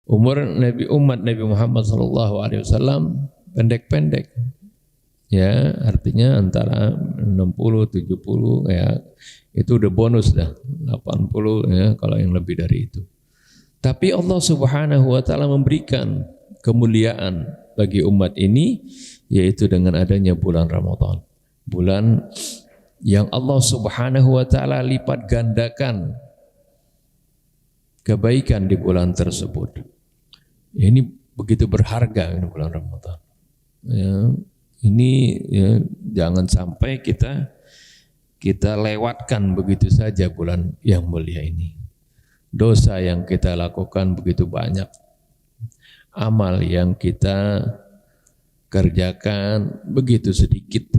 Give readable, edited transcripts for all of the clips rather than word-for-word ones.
Umur umat Nabi Muhammad SAW pendek-pendek. Ya, artinya antara 60, 70 ya, itu udah bonus dah. 80 ya kalau yang lebih dari itu. Tapi Allah Subhanahu wa taala memberikan kemuliaan bagi umat ini yaitu dengan adanya bulan Ramadan. Bulan yang Allah Subhanahu wa taala lipat gandakan kebaikan di bulan tersebut. Ini begitu berharga ini bulan Ramadan. Ya, ini ya, jangan sampai kita lewatkan begitu saja bulan yang mulia ini. Dosa yang kita lakukan begitu banyak. Amal yang kita kerjakan begitu sedikit.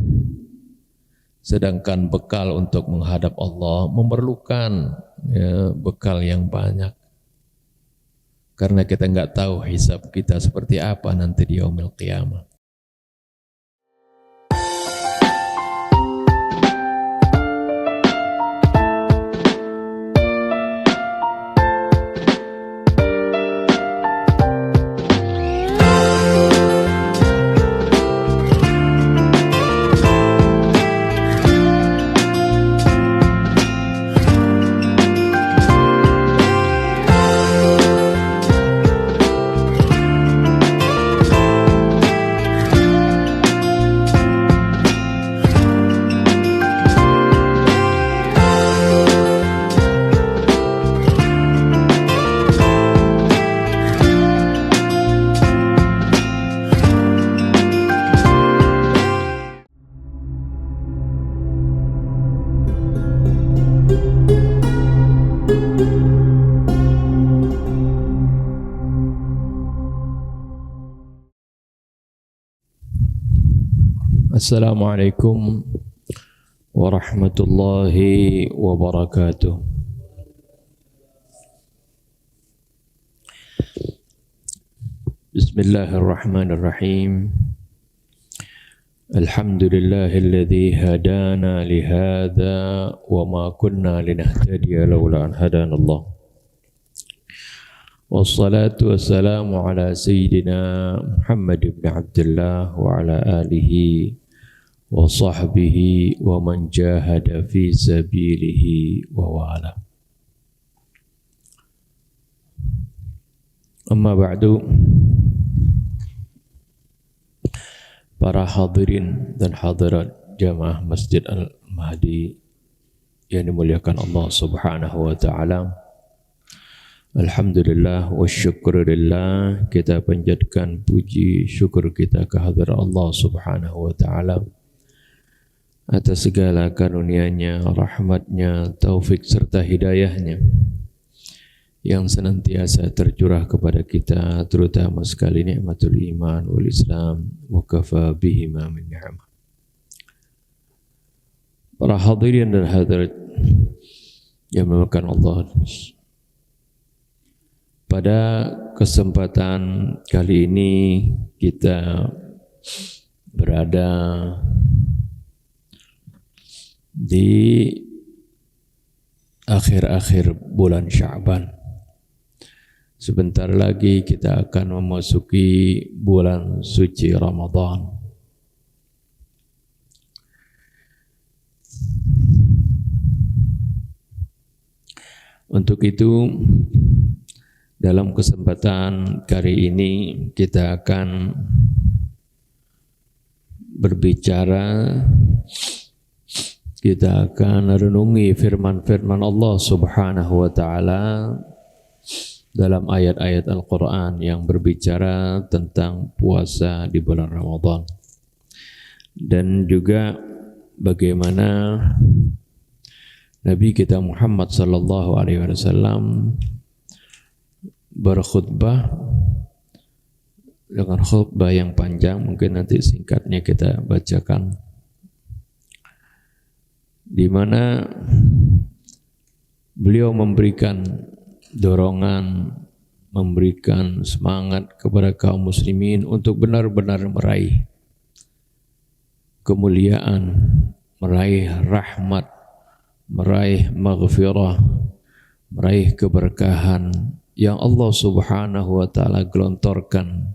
Sedangkan bekal untuk menghadap Allah memerlukan ya, bekal yang banyak. Karena kita enggak tahu hisab kita seperti apa nanti di yaumil qiyamah. Assalamualaikum warahmatullahi wabarakatuh. Bismillahirrahmanirrahim. Alhamdulillahilladzi hadana lihadza wa ma kunna linahtadiya laula an hadanallah. Wassalatu wassalamu ala sayyidina Muhammad ibn Abdullah wa ala alihi wa sahbihi wa man jahada fi sabilihi wa wala. Amma ba'du, para hadirin dan hadirat jamaah Masjid Al-Mahdi yang dimuliakan Allah Subhanahu wa taala. Alhamdulillah wa syukurillah, kita panjatkan puji syukur kita kehadirat Allah Subhanahu wa taala atas segala karunia-Nya, rahmat-Nya, taufik serta hidayah-Nya yang senantiasa tercurah kepada kita, terutama sekali nikmatul iman wal Islam wa kafa bihima min ni'mah. Para hadirin dan hadirat yang dimuliakan Allah, pada kesempatan kali ini kita berada di akhir-akhir bulan Sya'ban. Sebentar lagi kita akan memasuki bulan suci Ramadan. Untuk itu, dalam kesempatan kali ini kita akan berbicara, kita akan renungi firman-firman Allah Subhanahu wa taala dalam ayat-ayat Al-Qur'an yang berbicara tentang puasa di bulan Ramadan. Dan juga bagaimana Nabi kita Muhammad sallallahu alaihi wasallam berkhutbah dengan khutbah yang panjang, mungkin nanti singkatnya kita bacakan, di mana beliau memberikan dorongan, memberikan semangat kepada kaum muslimin untuk benar-benar meraih kemuliaan, meraih rahmat, meraih maghfirah, meraih keberkahan yang Allah Subhanahu wa taala gelontorkan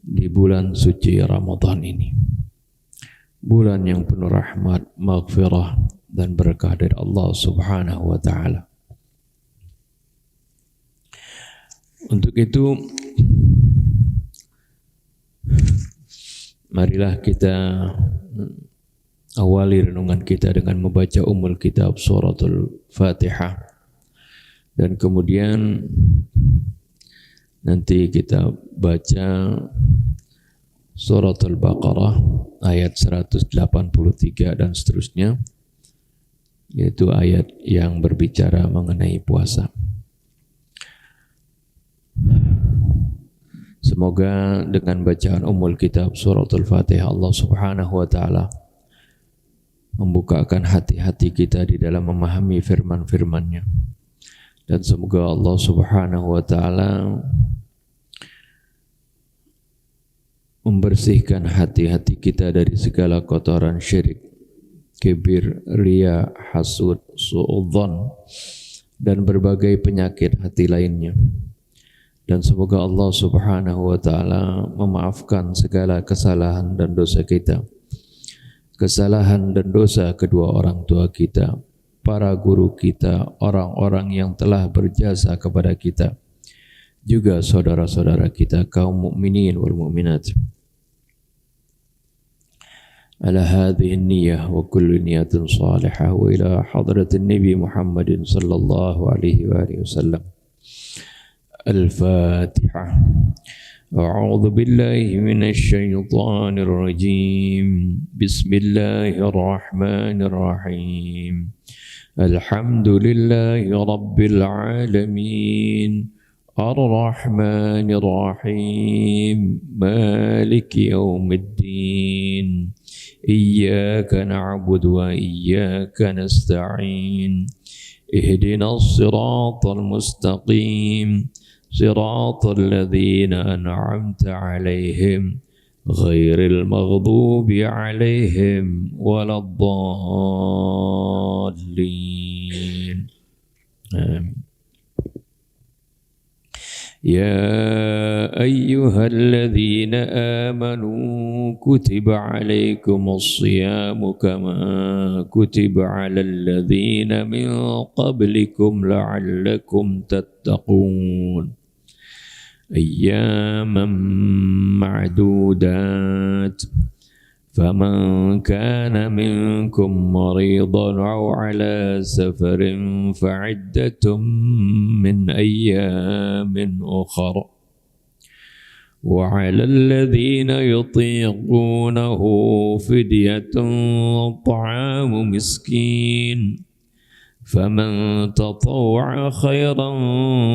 di bulan suci Ramadan ini. Bulan yang penuh rahmat, maghfirah dan berkah dari Allah Subhanahu wa taala. Untuk itu marilah kita awali renungan kita dengan membaca Ummul Kitab Suratul Fatihah. Dan kemudian nanti kita baca Suratul Baqarah ayat 183 dan seterusnya, yaitu ayat yang berbicara mengenai puasa. Semoga dengan bacaan Ummul Kitab Suratul Fatihah Allah Subhanahu wa taala membukakan hati-hati kita di dalam memahami firman-firman-Nya. Dan semoga Allah Subhanahu wa taala membersihkan hati-hati kita dari segala kotoran syirik, kibir, riya, hasud, suudzon dan berbagai penyakit hati lainnya. Dan semoga Allah Subhanahu wa taala memaafkan segala kesalahan dan dosa kita, kesalahan dan dosa kedua orang tua kita, para guru kita, orang-orang yang telah berjasa kepada kita, juga saudara-saudara kita kaum mukminin wal mukminat. Ala hadhihi an-niyyah wa kullu niyatin salihah wa ila hadratin Nabi Muhammadin sallallahu alaihi wa alihi wasallam. Al-Fatihah. A'udzu billahi minasy syaithanir rajim. Bismillahirrahmanirrahim. Alhamdulillahi rabbil alamin. Ar-Rahmanir Rahim. Maliki yaumiddin. Iyyaka na'budu wa iyyaka nasta'in. Ihdinas siratal mustaqim. صراط الذين أنعمت عليهم غير المغضوب عليهم ولا الضالين آمين. يا أيها الذين آمنوا كتب عليكم الصيام كما كتب على الذين من قبلكم لعلكم تتقون أياما معدودات فمن كان منكم مريضا أو على سفر فعدة من أيام أخر وعلى الذين يطيقونه فدية طعام مسكين فمن تطوع خيرا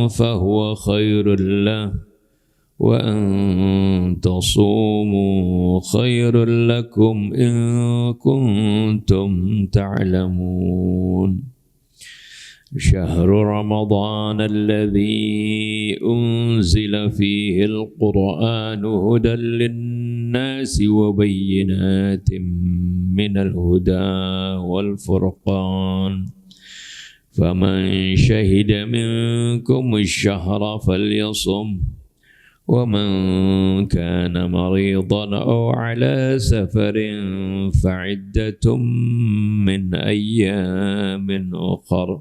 فهو خير له وأن تصوموا خير لكم إن كنتم تعلمون شهر رمضان الذي أنزل فيه القرآن هدى للناس وبينات من الهدى والفرقان فمن شهد منكم الشهر فليصم ومن كان مريضا أو على سفر فعدة من أيام أخر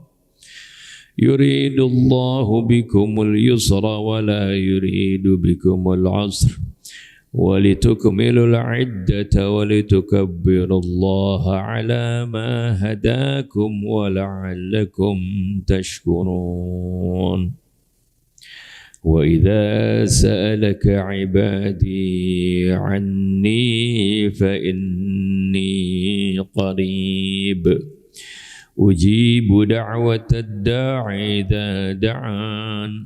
يريد الله بكم اليسر ولا يريد بكم العسر ولتكملوا العدة ولتكبروا الله على ما هداكم ولعلكم تشكرون وإذا سألك عبادي عني فإني قريب أجيب دعوة الداعي إذا دعان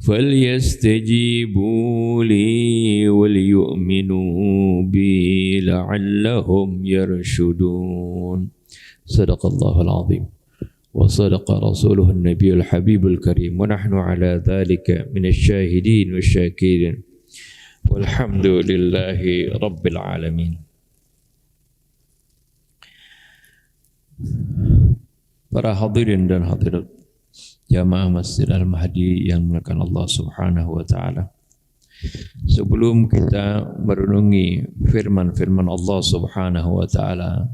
فليستجيبوا لي وليؤمنوا بي لعلهم يرشدون صدق الله العظيم وصدق رسوله النبي الحبيب الكريم ونحن على ذلك من الشاهدين والشاكرين والحمد لله رب العالمين. Para hadirin dan hadirat jamaah Masjid Al-Mahdi yang dimuliakan Allah Subhanahu wa taala. Sebelum kita merenungi firman-firman Allah Subhanahu wa taala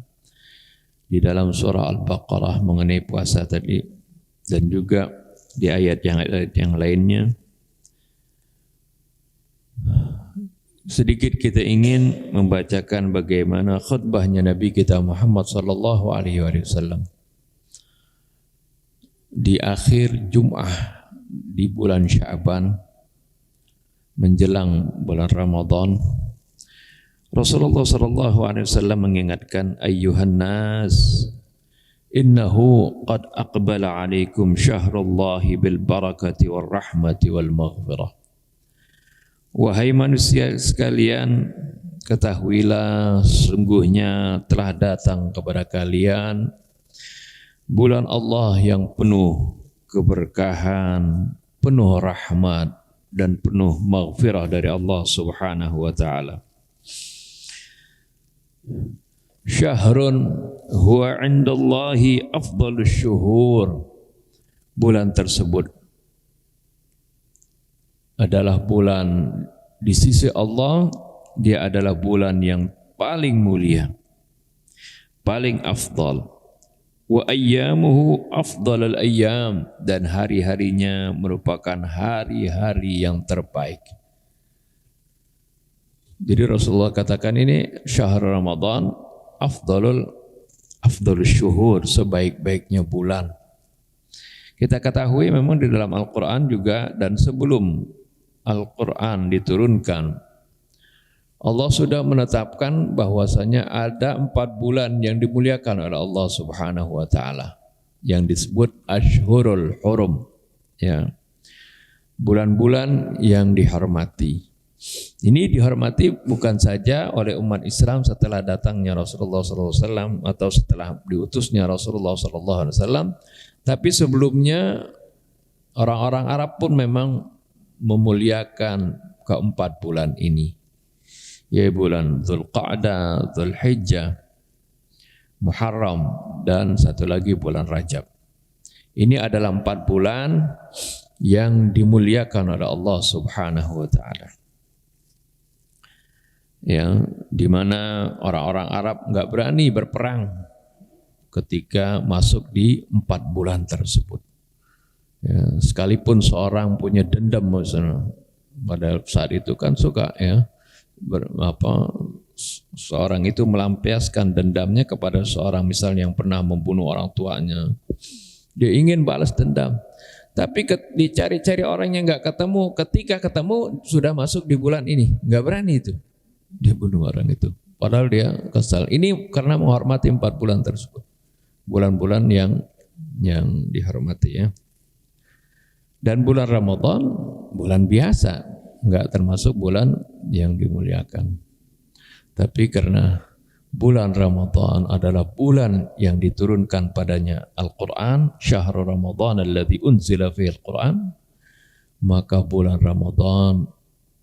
di dalam surah Al-Baqarah mengenai puasa tadi dan juga di ayat yang lainnya, sedikit kita ingin membacakan bagaimana khutbahnya Nabi kita Muhammad sallallahu alaihi wasallam di akhir Jum'ah di bulan Sya'ban menjelang bulan Ramadan. Rasulullah sallallahu alaihi wasallam mengingatkan, ayyuhan nas, innahu qad aqbala alaikum syahrullahi bil barakati wal rahmati wal maghfirah. Wahai manusia sekalian, ketahuilah sungguhnya telah datang kepada kalian bulan Allah yang penuh keberkahan, penuh rahmat dan penuh maghfirah dari Allah Subhanahu wa taala. Syahrun huwa indallahi afdalus syuhur. Bulan tersebut adalah bulan di sisi Allah, dia adalah bulan yang paling mulia, paling afdal. Wa ayyamuhu afdalul ayyam, dan hari-harinya merupakan hari-hari yang terbaik. Jadi Rasulullah katakan ini syahr Ramadan afdalus syuhur, sebaik-baiknya bulan. Kita ketahui memang di dalam Al-Quran juga, dan sebelum Al-Quran diturunkan, Allah sudah menetapkan bahwasanya ada 4 bulan yang dimuliakan oleh Allah Subhanahu wa taala yang disebut Ashhurul Hurum, ya. Bulan-bulan yang dihormati. Ini dihormati bukan saja oleh umat Islam setelah datangnya Rasulullah SAW atau setelah diutusnya Rasulullah SAW, tapi sebelumnya orang-orang Arab pun memang memuliakan keempat bulan ini, yaitu bulan Dzulqa'dah, Dzulhijjah, Muharram, dan satu lagi bulan Rajab. Ini adalah 4 bulan yang dimuliakan oleh Allah Subhanahu wa taala. Ya, di mana orang-orang Arab enggak berani berperang ketika masuk di 4 bulan tersebut. Ya, sekalipun seorang punya dendam misalnya, pada saat itu kan suka ya seorang itu melampiaskan dendamnya kepada seorang misalnya yang pernah membunuh orang tuanya. Dia ingin balas dendam, tapi dicari-cari orang yang enggak ketemu. Ketika ketemu sudah masuk di bulan ini, enggak berani itu. Dia bunuh orang itu, padahal dia kesal. Ini karena menghormati 4 bulan tersebut, bulan-bulan yang dihormati, ya. Dan bulan Ramadan bulan biasa, enggak termasuk bulan yang dimuliakan. Tapi karena bulan Ramadan adalah bulan yang diturunkan padanya Al-Quran, syahrul Ramadan alladzi unzila fihi Al-Quran, maka bulan Ramadan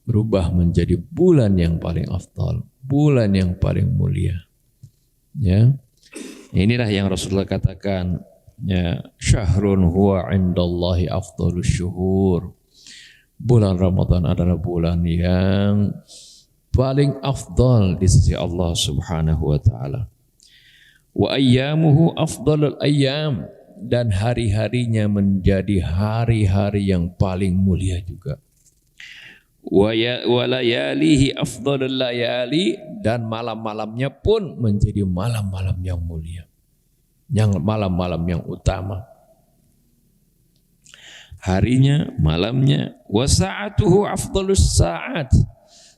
berubah menjadi bulan yang paling afdal, bulan yang paling mulia. Ya, inilah yang Rasulullah katakan, ya, syahrun huwa indallahi afdalus syuhur. Bulan Ramadan adalah bulan yang paling afdal di sisi Allah Subhanahu wa taala. Wa ayyamuhu afdalul ayyam, dan hari-harinya menjadi hari-hari yang paling mulia juga. Wa layalihi afdalul layali, dan malam-malamnya pun menjadi malam-malam yang mulia, yang malam-malam yang utama. Harinya, malamnya, wa sa'atuhu afdalus sa'at,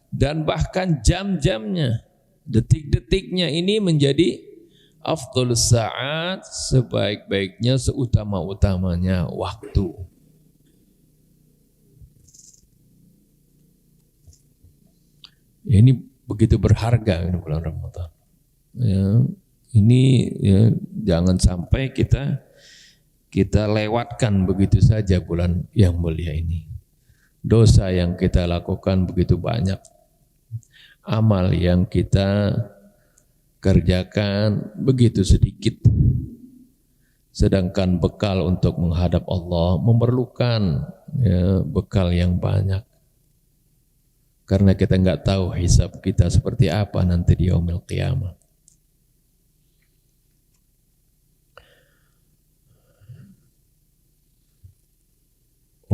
dan bahkan jam-jamnya, detik-detiknya ini menjadi afdalus sa'at, sebaik-baiknya, seutama-utamanya waktu. Ini begitu berharga ini bulan Ramadan. Ya, ini ya, jangan sampai kita lewatkan begitu saja bulan yang mulia ini. Dosa yang kita lakukan begitu banyak, amal yang kita kerjakan begitu sedikit, Sedangkan bekal untuk menghadap Allah memerlukan bekal yang banyak. Karena kita nggak tahu hisab kita seperti apa nanti di yaumil qiyamah.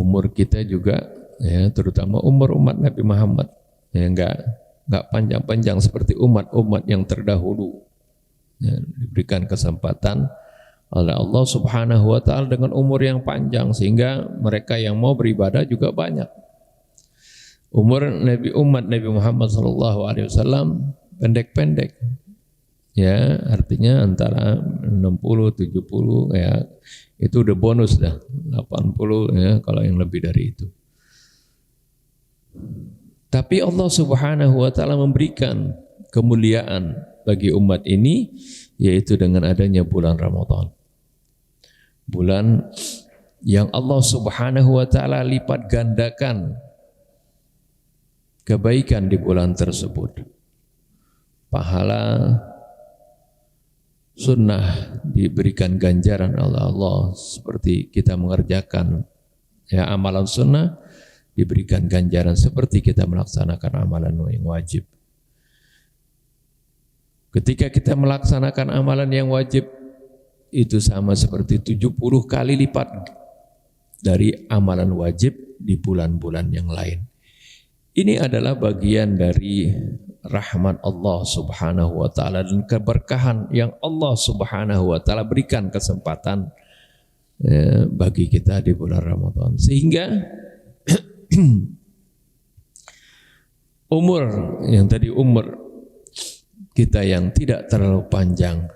Umur kita juga terutama umur umat Nabi Muhammad nggak panjang-panjang seperti umat-umat yang terdahulu. Diberikan kesempatan oleh Allah Subhanahu wa taala dengan umur yang panjang sehingga mereka yang mau beribadah juga banyak. Umur umat Nabi Muhammad SAW pendek-pendek. Ya, artinya antara 60 70 itu udah bonus dah. 80 kalau yang lebih dari itu. Tapi Allah Subhanahu wa taala memberikan kemuliaan bagi umat ini yaitu dengan adanya bulan Ramadan. Bulan yang Allah Subhanahu wa taala lipat gandakan kebaikan di bulan tersebut. Pahala sunnah diberikan ganjaran oleh Allah seperti kita mengerjakan amalan sunnah diberikan ganjaran seperti kita melaksanakan amalan yang wajib. Ketika kita melaksanakan amalan yang wajib itu sama seperti 70 kali lipat dari amalan wajib di bulan-bulan yang lain. Ini adalah bagian dari rahmat Allah Subhanahu wa taala dan keberkahan yang Allah Subhanahu wa taala berikan kesempatan bagi kita di bulan Ramadan. Sehingga umur yang tadi umur kita yang tidak terlalu panjang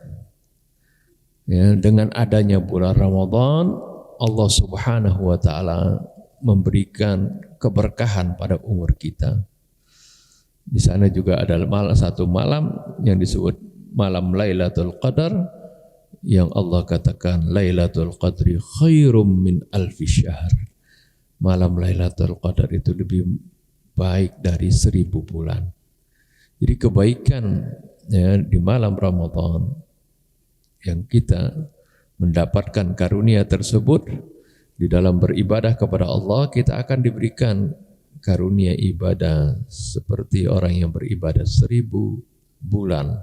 dengan adanya bulan Ramadan Allah Subhanahu wa taala memberikan keberkahan pada umur kita. Di sana juga ada satu malam yang disebut malam Lailatul Qadar yang Allah katakan Lailatul Qadri khairum min alfi syahr. Malam Lailatul Qadar itu lebih baik dari 1000 bulan. Jadi kebaikan di malam Ramadan yang kita mendapatkan karunia tersebut di dalam beribadah kepada Allah kita akan diberikan karunia ibadah seperti orang yang beribadah 1000 bulan,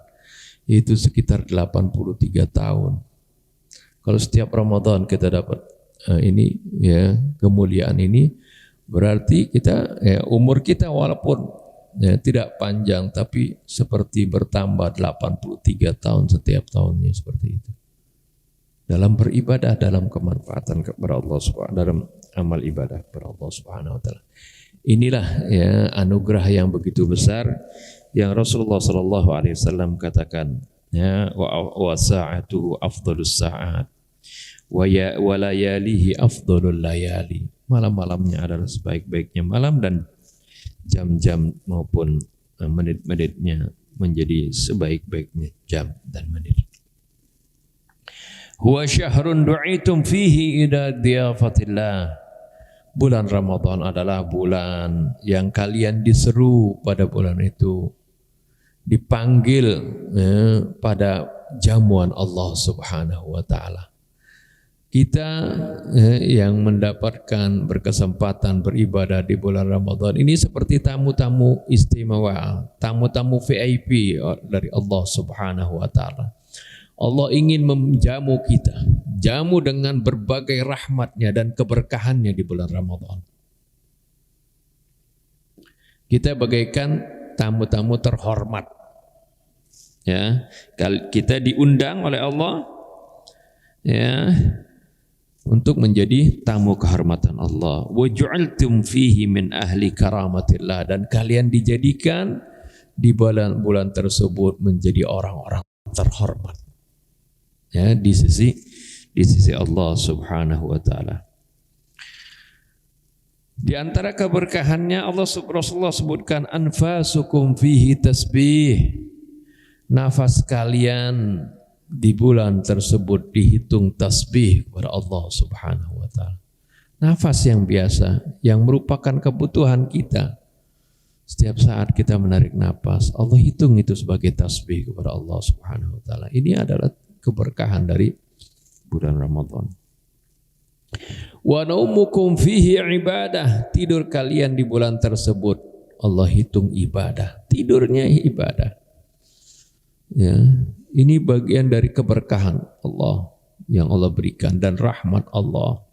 itu sekitar 83 tahun. Kalau setiap Ramadan kita dapat kemuliaan ini, berarti kita umur kita walaupun tidak panjang tapi seperti bertambah 83 tahun setiap tahunnya seperti itu. Dalam beribadah, dalam kemanfaatan kepada Allah Subhanahu dalam amal ibadah kepada Allah Subhanahu wa taala. Inilah anugerah yang begitu besar yang Rasulullah sallallahu alaihi wasallam katakan wa sa'atuhu afdhalus sa'at wa layalihi afdhalul layali. Malam-malamnya adalah sebaik-baiknya malam dan jam-jam maupun menit-menitnya menjadi sebaik-baiknya jam dan menit. Huwa syahrun du'itum fihi ila diyafatillah. Bulan Ramadan adalah bulan yang kalian diseru pada bulan itu, dipanggil pada jamuan Allah Subhanahu wa taala. Kita yang mendapatkan berkesempatan beribadah di bulan Ramadan ini seperti tamu-tamu istimewa, tamu-tamu VIP dari Allah Subhanahu wa taala. Allah ingin menjamu kita, jamu dengan berbagai rahmatnya dan keberkahannya di bulan Ramadan. Kita bagaikan tamu-tamu terhormat. Kita diundang oleh Allah untuk menjadi tamu kehormatan Allah. Wa ju'altum fihi min ahli karamatillah, dan kalian dijadikan di bulan tersebut menjadi orang-orang terhormat. Di sisi Allah Subhanahu wa taala. Di antara keberkahannya Rasulullah sebutkan anfasukum fihi tasbih. Nafas kalian di bulan tersebut dihitung tasbih kepada Allah Subhanahu wa taala. Nafas yang biasa yang merupakan kebutuhan kita. Setiap saat kita menarik nafas, Allah hitung itu sebagai tasbih kepada Allah Subhanahu wa taala. Ini adalah keberkahan dari bulan Ramadan. Wa naumukum fihi ibadah, tidur kalian di bulan tersebut Allah hitung ibadah, tidurnya ibadah. Ya, ini bagian dari keberkahan Allah yang Allah berikan dan rahmat Allah.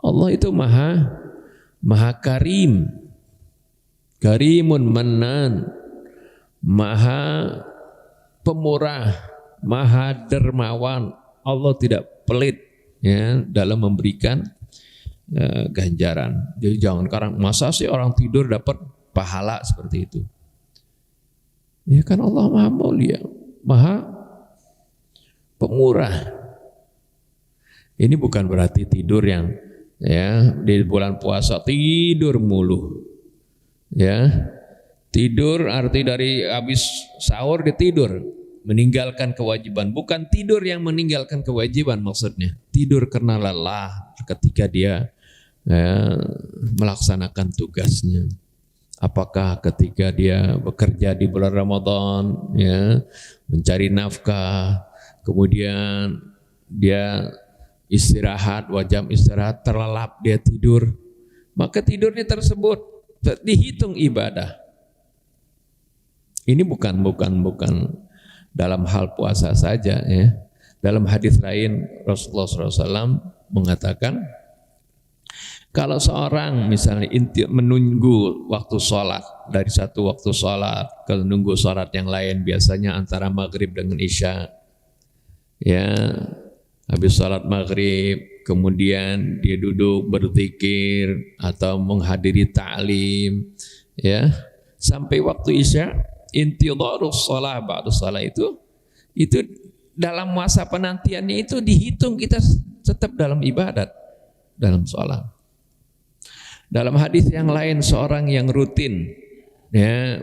Allah itu maha karim, karimun mannan, maha pemurah, maha dermawan. Allah tidak pelit ya dalam memberikan ganjaran. Jadi jangan sekarang masa sih orang tidur dapat pahala seperti itu. Ya kan Allah maha mulia, maha pemurah. Ini bukan berarti tidur yang ya di bulan puasa tidur mulu. Ya. Tidur arti dari habis sahur dia tidur, meninggalkan kewajiban. Bukan tidur yang meninggalkan kewajiban maksudnya. Tidur karena lelah ketika dia melaksanakan tugasnya. Apakah ketika dia bekerja di bulan Ramadan, ya, mencari nafkah, kemudian dia istirahat, jam istirahat terlelap dia tidur, maka tidurnya tersebut dihitung ibadah. Ini bukan dalam hal puasa saja ya. Dalam hadis lain Rasulullah SAW mengatakan, kalau seorang misalnya menunggu waktu sholat, dari satu waktu sholat ke menunggu sholat yang lain, biasanya antara maghrib dengan isya, ya, habis sholat maghrib kemudian dia duduk berzikir atau menghadiri ta'lim, ya, sampai waktu isya, intidharus shalah ba'da shalah itu dalam masa penantiannya itu dihitung kita tetap dalam ibadat, dalam sholat. Dalam hadis yang lain seorang yang rutin ya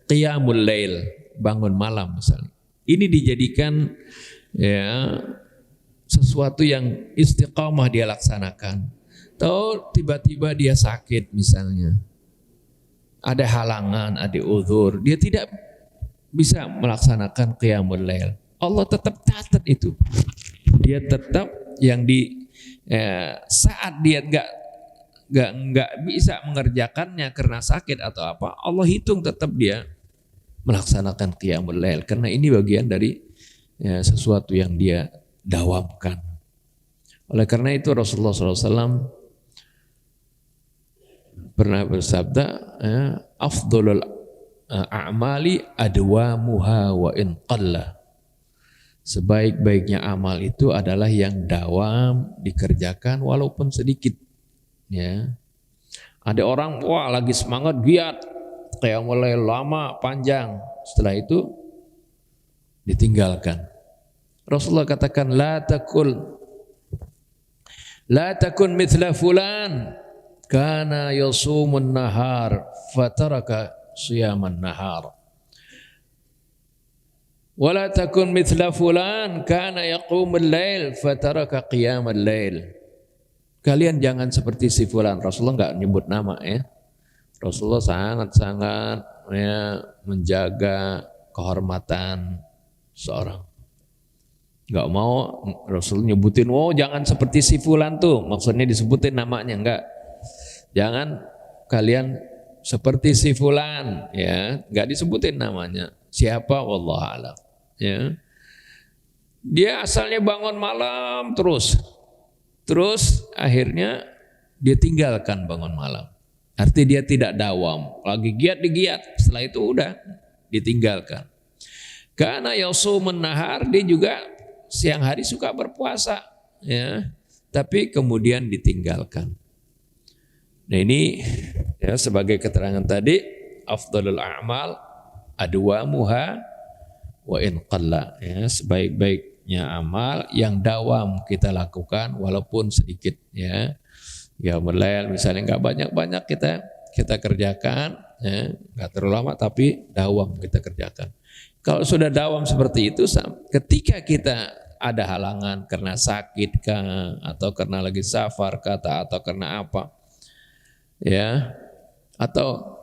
qiyamul lail, bangun malam misalnya, ini dijadikan ya sesuatu yang istiqamah dia laksanakan. Atau tiba-tiba dia sakit misalnya, ada halangan, ada uzur, dia tidak bisa melaksanakan qiyamul lail, Allah tetap catat itu. Dia tetap yang di saat dia nggak bisa mengerjakannya karena sakit atau apa, Allah hitung tetap dia melaksanakan qiyamul lail, karena ini bagian dari sesuatu yang dia dawamkan. Oleh karena itu Rasulullah SAW pernah bersabda, afdhalul a'mali adwamuha wa in qalla. Sebaik-baiknya amal itu adalah yang dawam dikerjakan walaupun sedikit. Ya, ada orang wah lagi semangat giat, kayak mulai lama panjang, setelah itu ditinggalkan. Rasulullah katakan la takun mithla fulan kana yasumun nahar fataraka siyaman nahar, wala takun mithla fulan kana yaqumul lail fataraka qiyamal lail. Kalian jangan seperti si fulan. Rasulullah enggak nyebut nama ya. Rasulullah sangat-sangat ya menjaga kehormatan seorang. Enggak mau Rasul nyebutin, oh jangan seperti si fulan tuh, maksudnya disebutin namanya, enggak. Jangan kalian seperti si fulan, ya, enggak disebutin namanya. Siapa wallahu a'lam, ya. Dia asalnya bangun malam terus akhirnya dia tinggalkan bangun malam. Artinya dia tidak dawam, lagi giat digiat, setelah itu udah ditinggalkan. Karena yasumun nahar, dia juga siang hari suka berpuasa, ya, tapi kemudian ditinggalkan. Nah ini ya sebagai keterangan tadi, afdhalul a'mal adwamuha wa in qalla, ya, sebaik-baiknya amal yang dawam kita lakukan walaupun sedikit, ya. Ya melail misalnya enggak banyak-banyak kita kerjakan, ya, enggak terlalu lama tapi dawam kita kerjakan. Kalau sudah dawam seperti itu, ketika kita ada halangan karena sakit kah, atau karena lagi safar kata, atau karena apa, ya, atau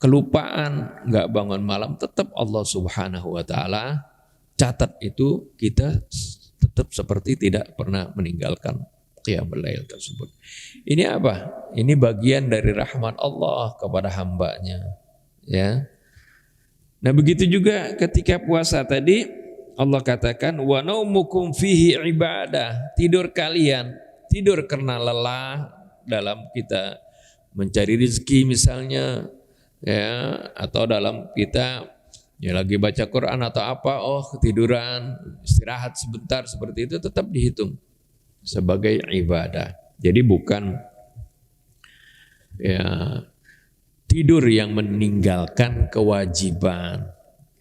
kelupaan enggak bangun malam, tetap Allah Subhanahu wa taala catat itu kita tetap seperti tidak pernah meninggalkan qiyamul lail tersebut. Ini apa? Ini bagian dari rahmat Allah kepada hambanya. Ya. Nah begitu juga ketika puasa tadi Allah katakan wa naumukum fihi ibadah. Tidur kalian, tidur karena lelah dalam kita mencari rezeki misalnya, ya, atau dalam kita ya lagi baca Quran atau apa, oh ketiduran, istirahat sebentar, seperti itu tetap dihitung sebagai ibadah. Jadi bukan ya tidur yang meninggalkan kewajiban.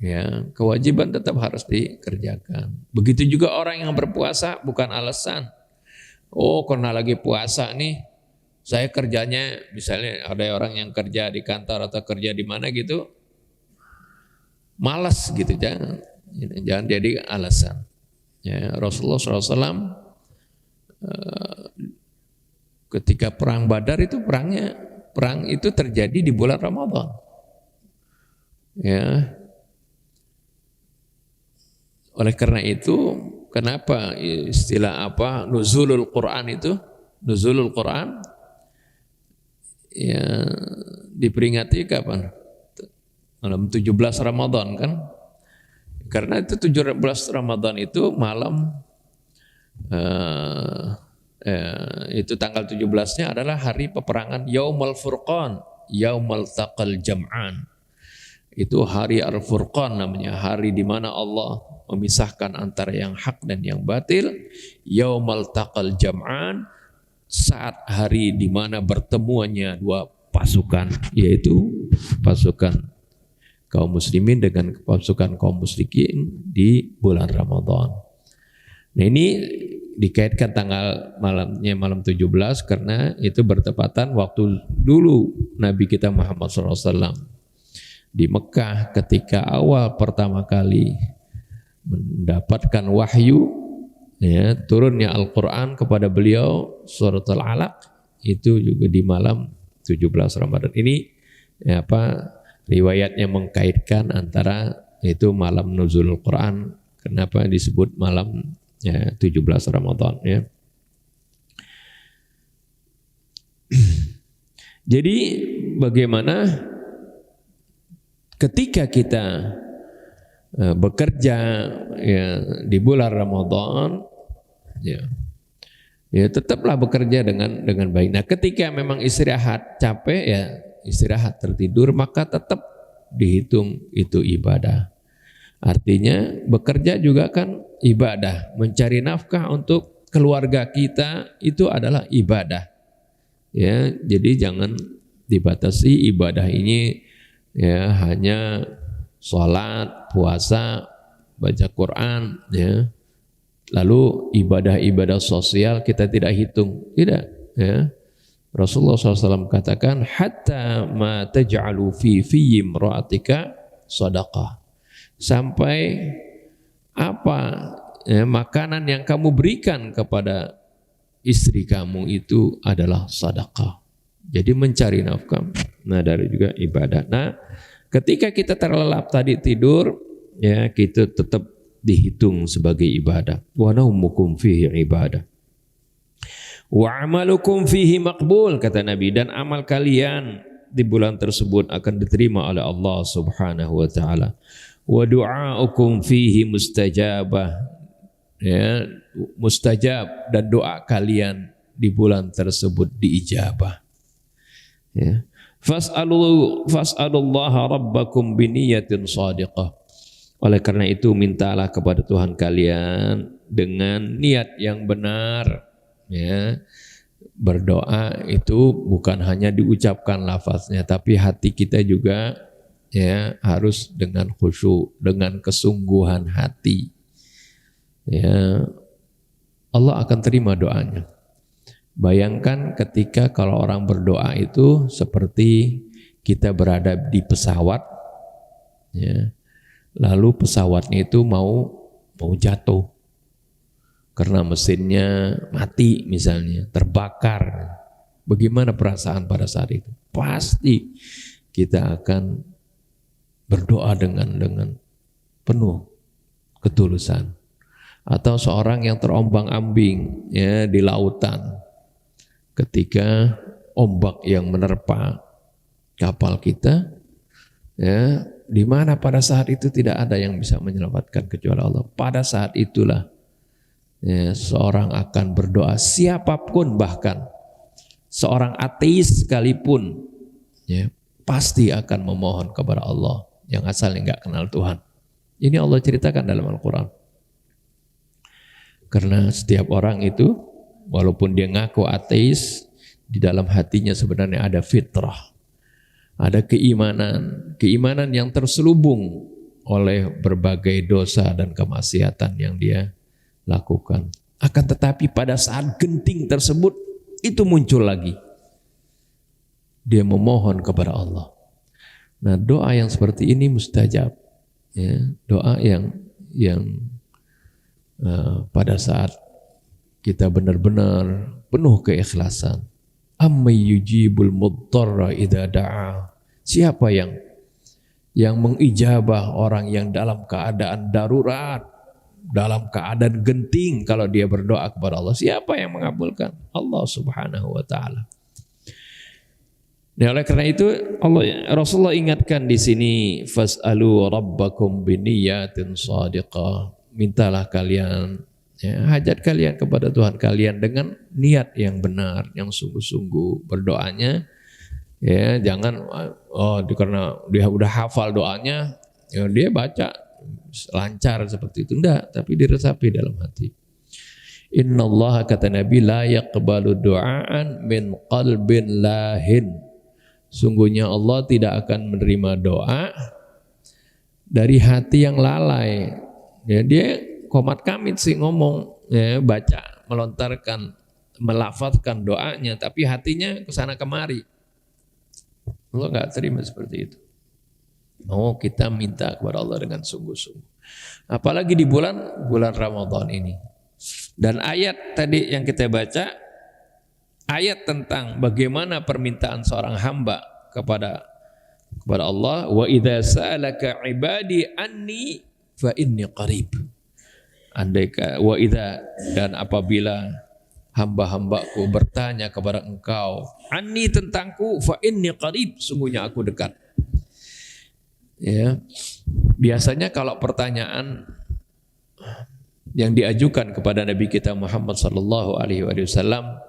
Ya, kewajiban tetap harus dikerjakan. Begitu juga orang yang berpuasa bukan alasan. Oh, karena lagi puasa nih, saya kerjanya, misalnya ada orang yang kerja di kantor atau kerja di mana gitu, malas gitu, jangan jadi alasan. Ya, Rasulullah SAW ketika perang Badar itu perang itu terjadi di bulan Ramadan. Ya. Oleh karena itu, kenapa istilah apa nuzulul Quran itu? Nuzulul Quran ya diperingati kapan? Malam 17 Ramadan kan? Karena itu 17 Ramadan itu malam itu tanggal 17-nya adalah hari peperangan Yaumul Furqan, Yaumul Taqal Jam'an. Itu hari Al-Furqan namanya, hari di mana Allah memisahkan antara yang hak dan yang batil. Yaumul Taqal Jam'an, saat hari di mana bertemuannya dua pasukan, yaitu pasukan kaum muslimin dengan pasukan kaum musyrikin di bulan Ramadan. Nah ini dikaitkan tanggal malamnya malam 17 karena itu bertepatan waktu dulu Nabi kita Muhammad SAW di Mekah ketika awal pertama kali mendapatkan wahyu, ya, turunnya Al-Quran kepada beliau surat Al-Alaq itu juga di malam 17 Ramadan. Ini ya, riwayatnya mengkaitkan antara itu malam nuzul Al-Quran, kenapa disebut malam ya, 17 Ramadan ya. Jadi bagaimana ketika kita bekerja ya, di bulan Ramadan ya tetaplah bekerja dengan baik. Nah ketika memang istirahat capek ya istirahat tertidur maka tetap dihitung itu ibadah. Artinya bekerja juga kan ibadah, mencari nafkah untuk keluarga kita itu adalah ibadah. Ya, jadi jangan dibatasi ibadah ini ya hanya sholat, puasa, baca Quran, ya. Lalu ibadah-ibadah sosial kita tidak hitung, tidak. Ya. Rasulullah SAW katakan, hatta ma taj'alu fi imra'atika sadaqah. Sampai apa ya, makanan yang kamu berikan kepada istri kamu itu adalah sedekah. Jadi mencari nafkah, nah dari juga ibadah. Nah ketika kita terlelap tadi tidur, ya kita tetap dihitung sebagai ibadah. Wa naumukum fihi ibadah. Wa amalukum fihi maqbul, kata Nabi, dan amal kalian di bulan tersebut akan diterima oleh Allah Subhanahu wa taala. Wa du'aukum fihi mustajabah, ya, mustajab, dan doa kalian di bulan tersebut diijabah. Ya. Fas'alullaha rabbakum biniyatin shadiqah. Oleh karena itu mintalah kepada Tuhan kalian dengan niat yang benar. Ya. Berdoa itu bukan hanya diucapkan lafaznya, tapi hati kita juga ya harus dengan khusyuk, dengan kesungguhan hati. Ya, Allah akan terima doanya. Bayangkan ketika kalau orang berdoa itu seperti kita berada di pesawat, ya, lalu pesawatnya itu mau jatuh karena mesinnya mati misalnya, terbakar. Bagaimana perasaan pada saat itu? Pasti kita akan berdoa dengan penuh ketulusan. atau seorang yang terombang-ambing ya di lautan ketika ombak yang menerpa kapal kita, ya, di mana pada saat itu tidak ada yang bisa menyelamatkan kecuali Allah. Pada saat itulah ya, seorang akan berdoa, siapapun, bahkan seorang ateis sekalipun ya, pasti akan memohon kepada Allah yang asalnya nggak kenal Tuhan. Ini Allah ceritakan dalam Al-Quran. Karena setiap orang itu walaupun dia ngaku ateis, di dalam hatinya sebenarnya ada fitrah, ada keimanan yang terselubung oleh berbagai dosa dan kemaksiatan yang dia lakukan. Akan tetapi pada saat genting tersebut itu muncul lagi, dia memohon kepada Allah. Nah, doa yang seperti ini mustajab, ya, doa yang pada saat kita benar-benar penuh keikhlasan. Amman yujibul mudtarra idza da'a. Siapa yang mengijabah orang yang dalam keadaan darurat, dalam keadaan genting kalau dia berdoa kepada Allah? Siapa yang mengabulkan? Allah Subhanahu wa taala. Nah, oleh karena itu Rasulullah ingatkan di sini, fas'alu rabbakum biniyatin shadiqah. Mintalah kalian ya, hajat kalian kepada Tuhan kalian dengan niat yang benar, yang sungguh-sungguh berdoanya. Ya, jangan karena dia udah hafal doanya, ya dia baca lancar seperti itu, enggak, tapi diresapi dalam hati. Innallaha, kata Nabi, la yaqbalu du'aan min qalbin lahin. Sungguhnya Allah tidak akan menerima doa dari hati yang lalai. Ya, dia komat kamit sih ngomong, ya, baca, melontarkan, melafazkan doanya, tapi hatinya kesana kemari. Allah nggak terima seperti itu. Mau kita minta kepada Allah dengan sungguh-sungguh. Apalagi di bulan Ramadan ini. Dan ayat tadi yang kita baca, ayat tentang bagaimana permintaan seorang hamba kepada Allah, wa idza sa'alaka ibadi anni fa inni qarib. Wa idza, dan apabila hamba-hambaku bertanya kepada engkau anni, tentangku, fa inni qarib, sungguhnya aku dekat. Ya. Biasanya kalau pertanyaan yang diajukan kepada Nabi kita Muhammad sallallahu alaihi wasallam,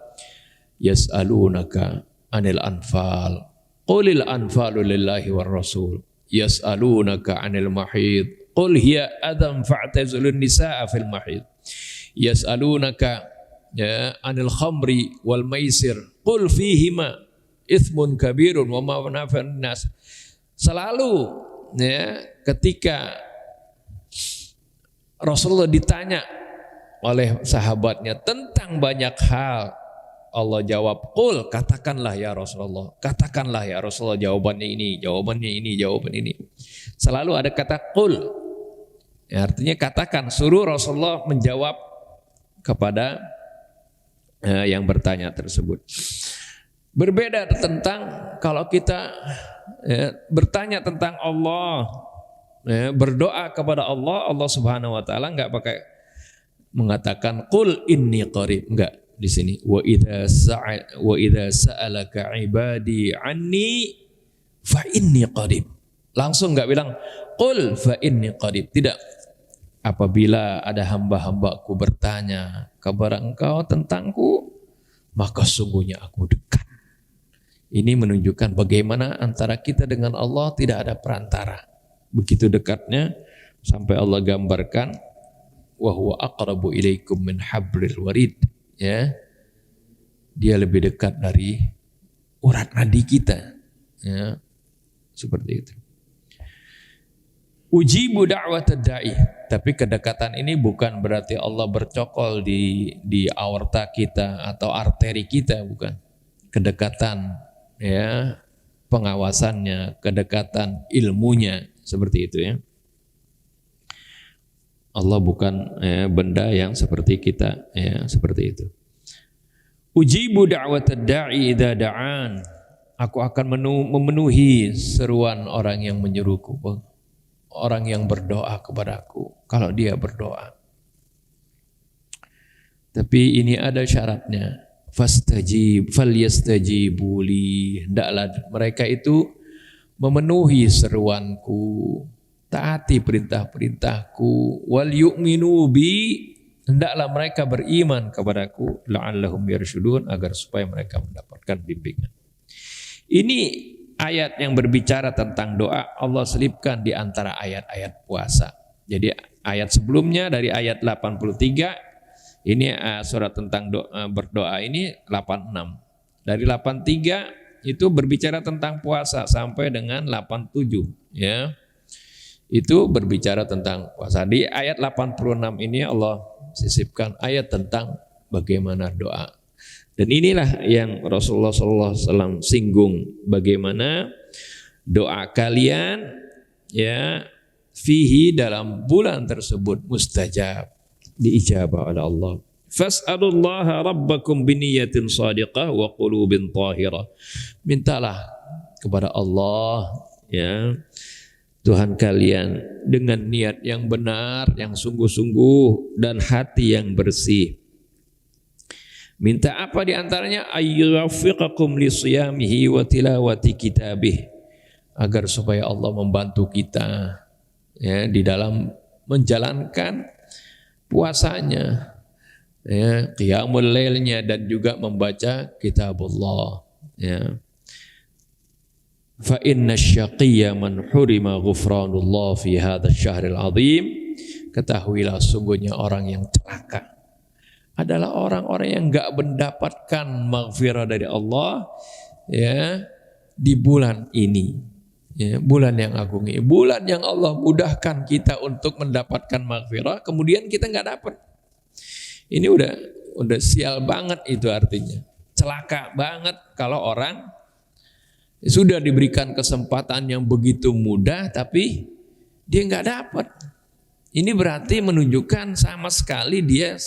yas'alunaka anil anfal qulil anfalu lillahi war rasul, yas'alunaka anil mahid qul hiya adam fa'tazilun nisaa fil mahid, yas'alunaka ya anil khamri wal maisir qul fihima ithmun kabirun wa ma manafi'un nas. Selalu ya, ketika Rasulullah ditanya oleh sahabatnya tentang banyak hal, Allah jawab, qul, katakanlah ya Rasulullah, katakanlah ya Rasulullah, jawabannya ini, jawaban ini. Selalu ada kata qul, ya, artinya katakan, suruh Rasulullah menjawab kepada yang bertanya tersebut. Berbeda tentang kalau kita bertanya tentang Allah, berdoa kepada Allah, Allah Subhanahu wa taala enggak pakai mengatakan qul inni qarib, enggak. Di sini wa idza sa'alaka ibadi anni fa inni qarib. Langsung enggak bilang qul fa inni qarib, tidak. Apabila ada hamba-hambaku bertanya kepada engkau tentangku, maka sungguhnya aku dekat. Ini menunjukkan bagaimana antara kita dengan Allah tidak ada perantara. Begitu dekatnya sampai Allah gambarkan wa huwa aqrabu ilaikum min hablil warid, ya. Dia lebih dekat dari urat nadi kita, ya. Seperti itu. Ujibu da'watad da'i, tapi kedekatan ini bukan berarti Allah bercokol di aorta kita atau arteri kita, bukan. Kedekatan, ya, pengawasannya, kedekatan ilmunya, seperti itu, ya. Allah bukan benda yang seperti kita, ya, seperti itu. Ujibu da'watad da'i idza da'an. Aku akan memenuhi seruan orang yang menyeruku, orang yang berdoa kepadaku kalau dia berdoa. Tapi ini ada syaratnya. Falyastajibu li, hendaklah mereka itu memenuhi seruanku, taati perintah-perintahku, wal yu'minu bi, hendaklah mereka beriman kepadaku, la'allahum yarsyudun, agar supaya mereka mendapatkan bimbingan. Ini ayat yang berbicara tentang doa, Allah selipkan di antara ayat-ayat puasa. Jadi ayat sebelumnya dari ayat 83, ini surat tentang berdoa ini 86. Dari 83 itu berbicara tentang puasa sampai dengan 87, ya. Itu berbicara tentang puasa. Di ayat 86 ini Allah sisipkan ayat tentang bagaimana doa. Dan inilah yang Rasulullah SAW singgung, bagaimana doa kalian, ya, fihi, dalam bulan tersebut mustajab, diijabah oleh Allah. Fas'alullaha rabbakum biniyatin shadiqah wa qulubin tahirah. Mintalah kepada Allah, ya, Tuhan kalian dengan niat yang benar, yang sungguh-sungguh, dan hati yang bersih. Minta apa diantaranya? Ayyuwaffiqakum li siyamihi wa tilawati kitabih, agar supaya Allah membantu kita, ya, di dalam menjalankan puasanya, ya, qiyamul lailnya, dan juga membaca kitabullah, ya. Fa inna syaqiyya man hurima ghufranullah fi hadzal syahril azim. Ketahuilah sungguhnya orang yang celaka adalah orang-orang yang enggak mendapatkan maghfirah dari Allah, ya, di bulan ini, ya, bulan yang agung ini, bulan yang Allah mudahkan kita untuk mendapatkan maghfirah, kemudian kita nggak dapat. Ini udah sial banget, itu artinya celaka banget kalau orang sudah diberikan kesempatan yang begitu mudah tapi dia nggak dapat. Ini berarti menunjukkan sama sekali dia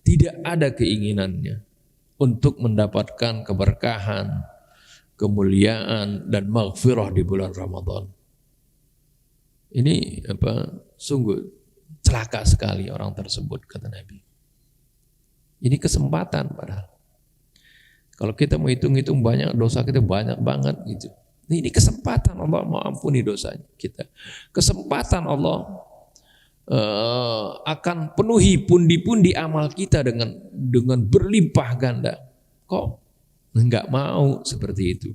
tidak ada keinginannya untuk mendapatkan keberkahan, kemuliaan, dan maghfirah di bulan Ramadan. Ini sungguh celaka sekali orang tersebut, kata Nabi. Ini kesempatan padahal. Kalau kita mau hitung-hitung banyak dosa kita banyak banget gitu. Ini kesempatan Allah mau ampuni dosa kita. Kesempatan Allah akan penuhi pundi-pundi amal kita dengan berlimpah ganda. Kok enggak mau seperti itu?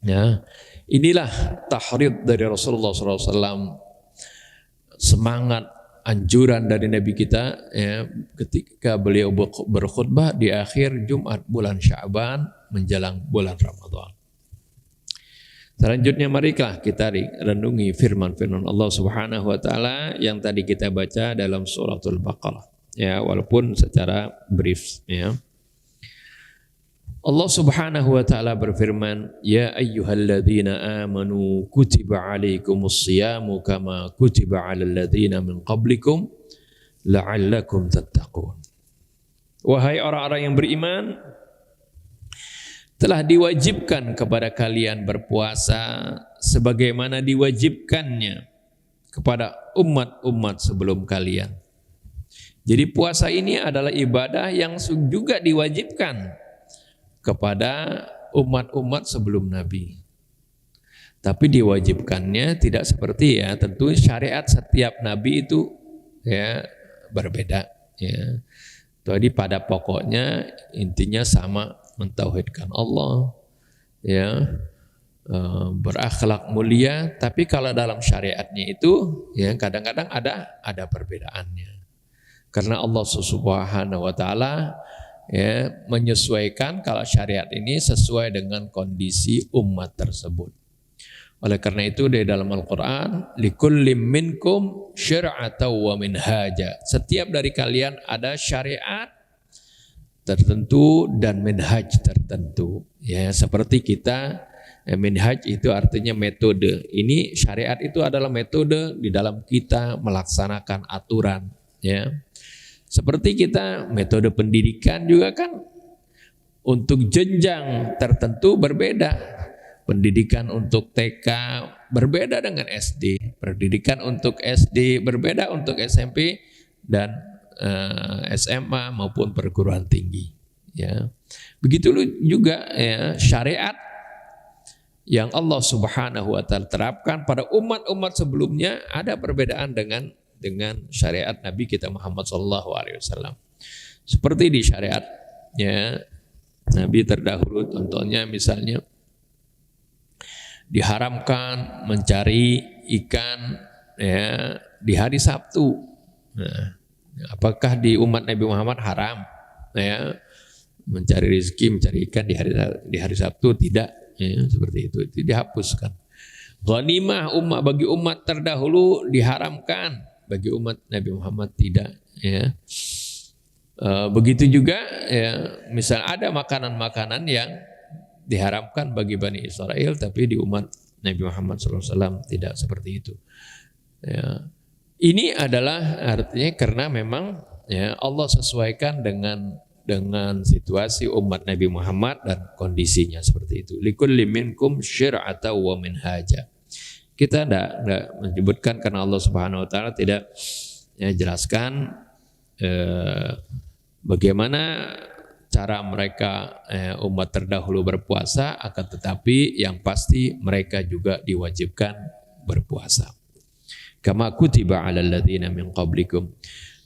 Ya, inilah tahrid dari Rasulullah SAW, semangat anjuran dari Nabi kita, ya, ketika beliau berkhutbah di akhir Jumat bulan Sya'ban menjelang bulan Ramadan. Selanjutnya marilah kita renungi firman-firman Allah Subhanahu wa taala yang tadi kita baca dalam suratul Baqarah, ya, walaupun secara brief, ya. Allah Subhanahu wa taala berfirman, ya ayyuhalladzina amanu kutiba alaikumus syiyamu kama kutiba alal ladzina min qablikum la'allakum tattaqun. Wahai orang-orang yang beriman, telah diwajibkan kepada kalian berpuasa sebagaimana diwajibkannya kepada umat-umat sebelum kalian. Jadi puasa ini adalah ibadah yang juga diwajibkan kepada umat-umat sebelum Nabi. Tapi diwajibkannya tidak seperti, ya, tentu syariat setiap Nabi itu, ya, berbeda, ya. Jadi pada pokoknya intinya sama, mentauhidkan Allah, ya, berakhlak mulia. Tapi kalau dalam syariatnya itu, ya, kadang-kadang ada perbedaannya. Karena Allah Subhanahu wa taala, ya, menyesuaikan kalau syariat ini sesuai dengan kondisi umat tersebut. Oleh karena itu di dalam Al-Quran, likullim minkum syir'atan wa minhaja. Setiap dari kalian ada syariat tertentu dan minhaj tertentu. Ya, seperti kita, minhaj itu artinya metode. Ini syariat itu adalah metode di dalam kita melaksanakan aturan. Ya, seperti kita metode pendidikan juga kan untuk jenjang tertentu berbeda. Pendidikan untuk TK berbeda dengan SD, pendidikan untuk SD berbeda untuk SMP, dan SMA maupun perguruan tinggi. Ya, begitu juga ya, syariat yang Allah Subhanahu wa taala terapkan pada umat-umat sebelumnya ada perbedaan dengan syariat Nabi kita Muhammad sallallahu alaihi wasallam. Seperti di syariatnya Nabi terdahulu, contohnya misalnya diharamkan mencari ikan ya di hari Sabtu. Nah, apakah di umat Nabi Muhammad haram ya mencari rezeki, mencari ikan di hari Sabtu? Tidak, ya, seperti itu dihapuskan. Ghanimah bagi umat terdahulu diharamkan, bagi umat Nabi Muhammad tidak. Ya. Begitu juga, ya, misal ada makanan-makanan yang diharamkan bagi Bani Israel, tapi di umat Nabi Muhammad SAW tidak seperti itu. Ya. Ini adalah artinya karena memang ya Allah sesuaikan dengan situasi umat Nabi Muhammad dan kondisinya seperti itu. Likulli minkum syir'atan wa minhaja. Kita tidak menyebutkan karena Allah Subhanahu wa taala tidak ya, jelaskan bagaimana cara mereka umat terdahulu berpuasa, akan tetapi yang pasti mereka juga diwajibkan berpuasa. Kama kutiba 'alal ladzina min qablikum.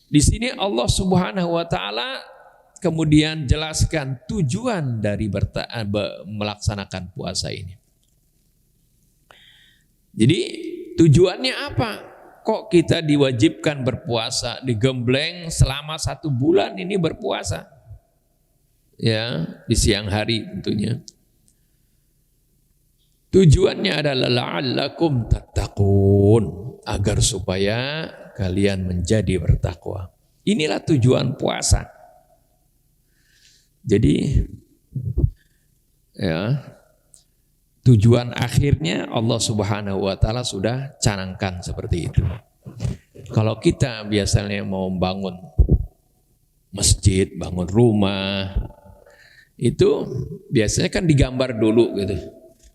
Di sini Allah Subhanahu wa taala kemudian jelaskan tujuan dari melaksanakan puasa ini. Jadi tujuannya apa? Kok kita diwajibkan berpuasa, digembleng selama 1 bulan ini berpuasa? Ya, di siang hari tentunya. Tujuannya adalah la'allakum tattaqun, agar supaya kalian menjadi bertakwa. Inilah tujuan puasa. Jadi ya, tujuan akhirnya Allah Subhanahu wa taala sudah canangkan seperti itu. Kalau kita biasanya mau bangun masjid, bangun rumah, itu biasanya kan digambar dulu gitu.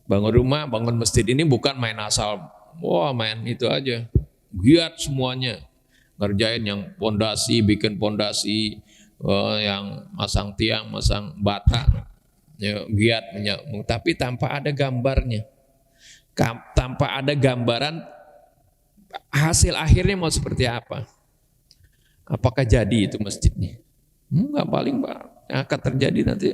Bangun rumah, bangun masjid ini bukan main asal, wah main itu aja. Giat semuanya. Ngerjain yang pondasi, bikin pondasi, yang masang tiang, masang bata, ya, giat menyambung, tapi tanpa ada gambarnya, tanpa ada gambaran hasil akhirnya mau seperti apa. Apakah jadi itu masjidnya? Enggak, paling yang akan terjadi nanti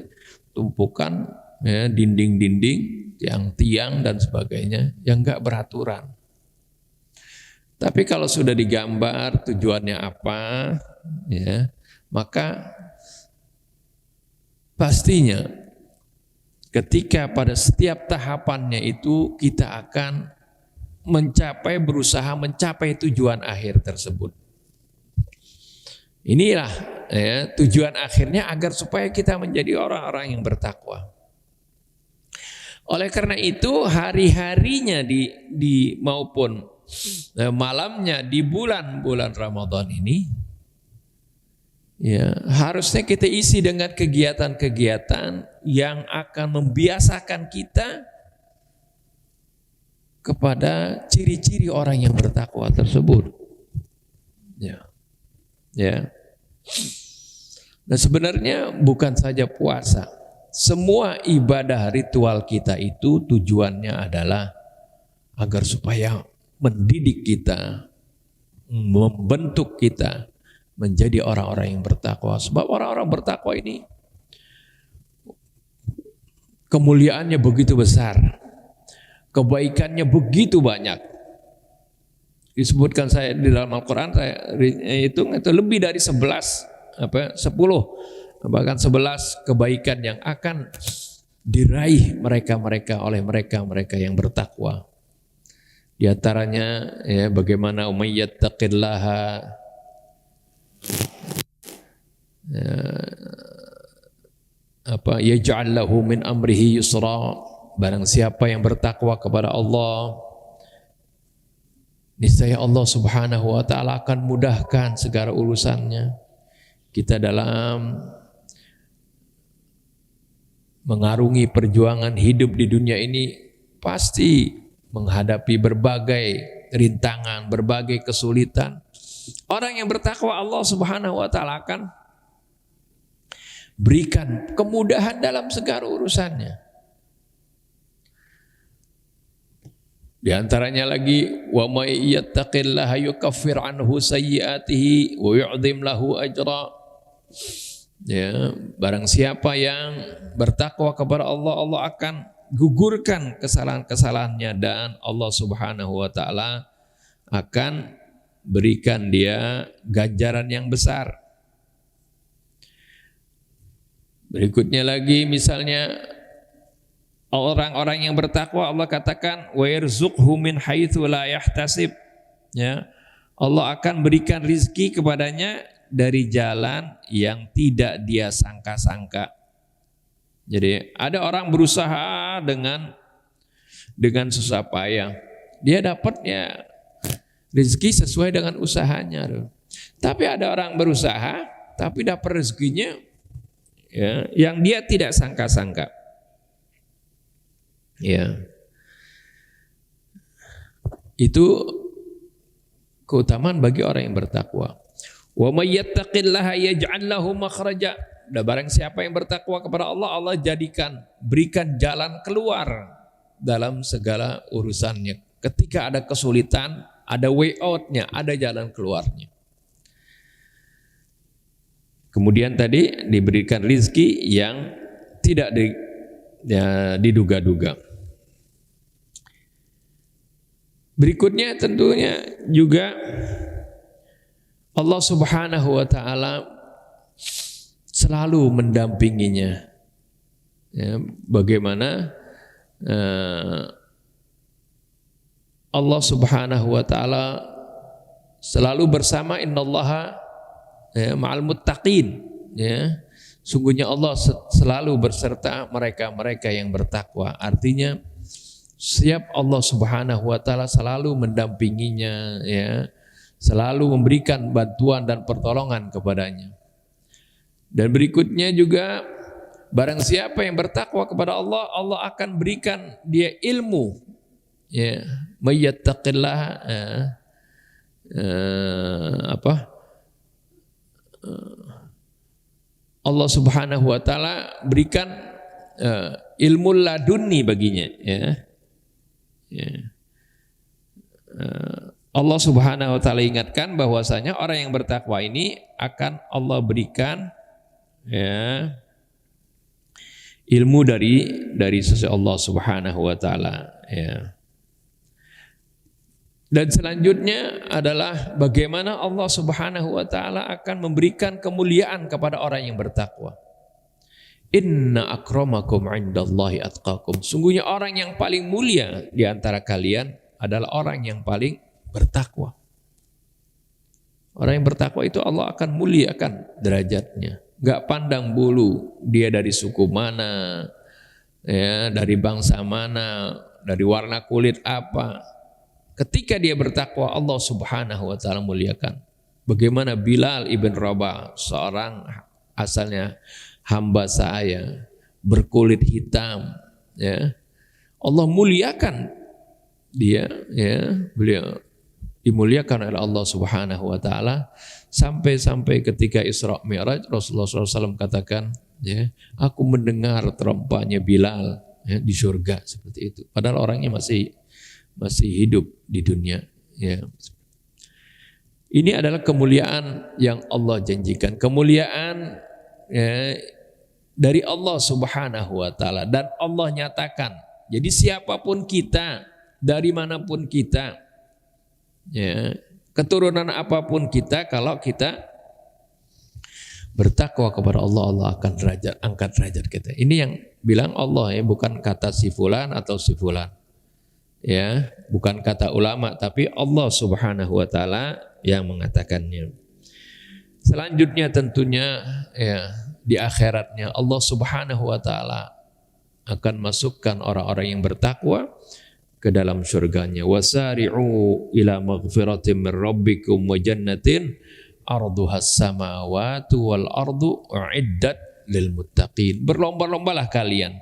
tumpukan ya, dinding-dinding, tiang-tiang dan sebagainya yang enggak beraturan. Tapi kalau sudah digambar tujuannya apa, ya, maka pastinya ketika pada setiap tahapannya itu kita akan berusaha mencapai tujuan akhir tersebut. Inilah ya, tujuan akhirnya agar supaya kita menjadi orang-orang yang bertakwa. Oleh karena itu hari-harinya di maupun malamnya di bulan-bulan Ramadan ini, ya, harusnya kita isi dengan kegiatan-kegiatan yang akan membiasakan kita kepada ciri-ciri orang yang bertakwa tersebut. Ya. Ya. Nah, sebenarnya bukan saja puasa. Semua ibadah ritual kita itu tujuannya adalah agar supaya mendidik kita, membentuk kita menjadi orang-orang yang bertakwa. Sebab orang-orang bertakwa ini kemuliaannya begitu besar, kebaikannya begitu banyak. Disebutkan saya di dalam Al-Quran, saya hitung itu lebih dari 10 bahkan 11 kebaikan yang akan diraih oleh mereka yang bertakwa. Di antaranya ya, bagaimana ummayyattaqillaha yaj'al lahu min amrihi yusra, barang siapa yang bertakwa kepada Allah, niscaya Allah Subhanahu wa taala akan mudahkan segala urusannya. Kita dalam mengarungi perjuangan hidup di dunia ini pasti menghadapi berbagai rintangan, berbagai kesulitan. Orang yang bertakwa Allah Subhanahu wa taala akan berikan kemudahan dalam segala urusannya. Di antaranya lagi wa may yattaqillaha yukaffir anhu sayyiatihi wa yu'dhim lahu ajra. Ya, barang siapa yang bertakwa kepada Allah, Allah akan gugurkan kesalahan-kesalahannya dan Allah Subhanahu wa taala akan berikan dia ganjaran yang besar. Berikutnya lagi misalnya orang-orang yang bertakwa Allah katakan wa yarzuqhu min haitsu la yahtasib. Ya. Allah akan berikan rizki kepadanya dari jalan yang tidak dia sangka-sangka. Jadi ada orang berusaha dengan susah payah. Dia dapatnya rezeki sesuai dengan usahanya. Tapi ada orang berusaha tapi dapat rezekinya ya, yang dia tidak sangka-sangka. Ya. Itu keutamaan bagi orang yang bertakwa. Wa may yattaqillaha yaj'al lahu makhraja. Dan barang siapa yang bertakwa kepada Allah, Allah berikan jalan keluar dalam segala urusannya. Ketika ada kesulitan, ada way out-nya, ada jalan keluarnya. Kemudian tadi diberikan rizki yang tidak diduga-duga. Berikutnya tentunya juga Allah Subhanahu wa taala selalu mendampinginya. Ya, bagaimana Allah Subhanahu wa taala selalu bersama innallaha ma'al muttaqin, ya. Sungguhnya Allah selalu berserta mereka-mereka yang bertakwa. Artinya siap Allah Subhanahu wa taala selalu mendampinginya, ya. Selalu memberikan bantuan dan pertolongan kepadanya. Dan berikutnya juga barang siapa yang bertakwa kepada Allah, Allah akan berikan dia ilmu. Ya, may yattaqillaha Allah Subhanahu wa taala berikan ilmu laduni baginya, ya. Ya. Allah Subhanahu wa taala ingatkan bahwasanya orang yang bertakwa ini akan Allah berikan, ya, ilmu dari sisi Allah Subhanahu wa taala, ya. Dan selanjutnya adalah bagaimana Allah Subhanahu wa taala akan memberikan kemuliaan kepada orang yang bertakwa. Inna akramakum 'indallahi atqakum. Sungguhnya orang yang paling mulia di antara kalian adalah orang yang paling bertakwa. Orang yang bertakwa itu Allah akan muliakan derajatnya. Gak pandang bulu dia dari suku mana, ya, dari bangsa mana, dari warna kulit apa. Ketika dia bertakwa, Allah Subhanahu wa taala muliakan. Bagaimana Bilal ibn Rabah, seorang asalnya hamba saya, berkulit hitam, ya. Allah muliakan dia, ya, beliau dimuliakan oleh Allah Subhanahu wa taala sampai ketika Isra Mi'raj Rasulullah SAW katakan, ya, aku mendengar terompahnya Bilal, ya, di surga seperti itu. Padahal orangnya masih hidup di dunia, ya. Ini adalah kemuliaan yang Allah janjikan, kemuliaan, ya, dari Allah Subhanahu wa taala, dan Allah nyatakan. Jadi siapapun kita, dari manapun kita, ya, keturunan apapun kita, kalau kita bertakwa kepada Allah, Allah akan angkat derajat kita. Ini yang bilang Allah, ya, bukan kata si fulan atau si fulan, ya, bukan kata ulama, tapi Allah Subhanahu wa taala yang mengatakannya. Selanjutnya tentunya, ya, di akhiratnya Allah Subhanahu wa taala akan masukkan orang-orang yang bertakwa ke dalam surganya. Wasari'u ila maghfiratin min rabbikum wa jannatin arduhas samawati wal ardu uiddat lil muttaqin. Berlomba-lombalah kalian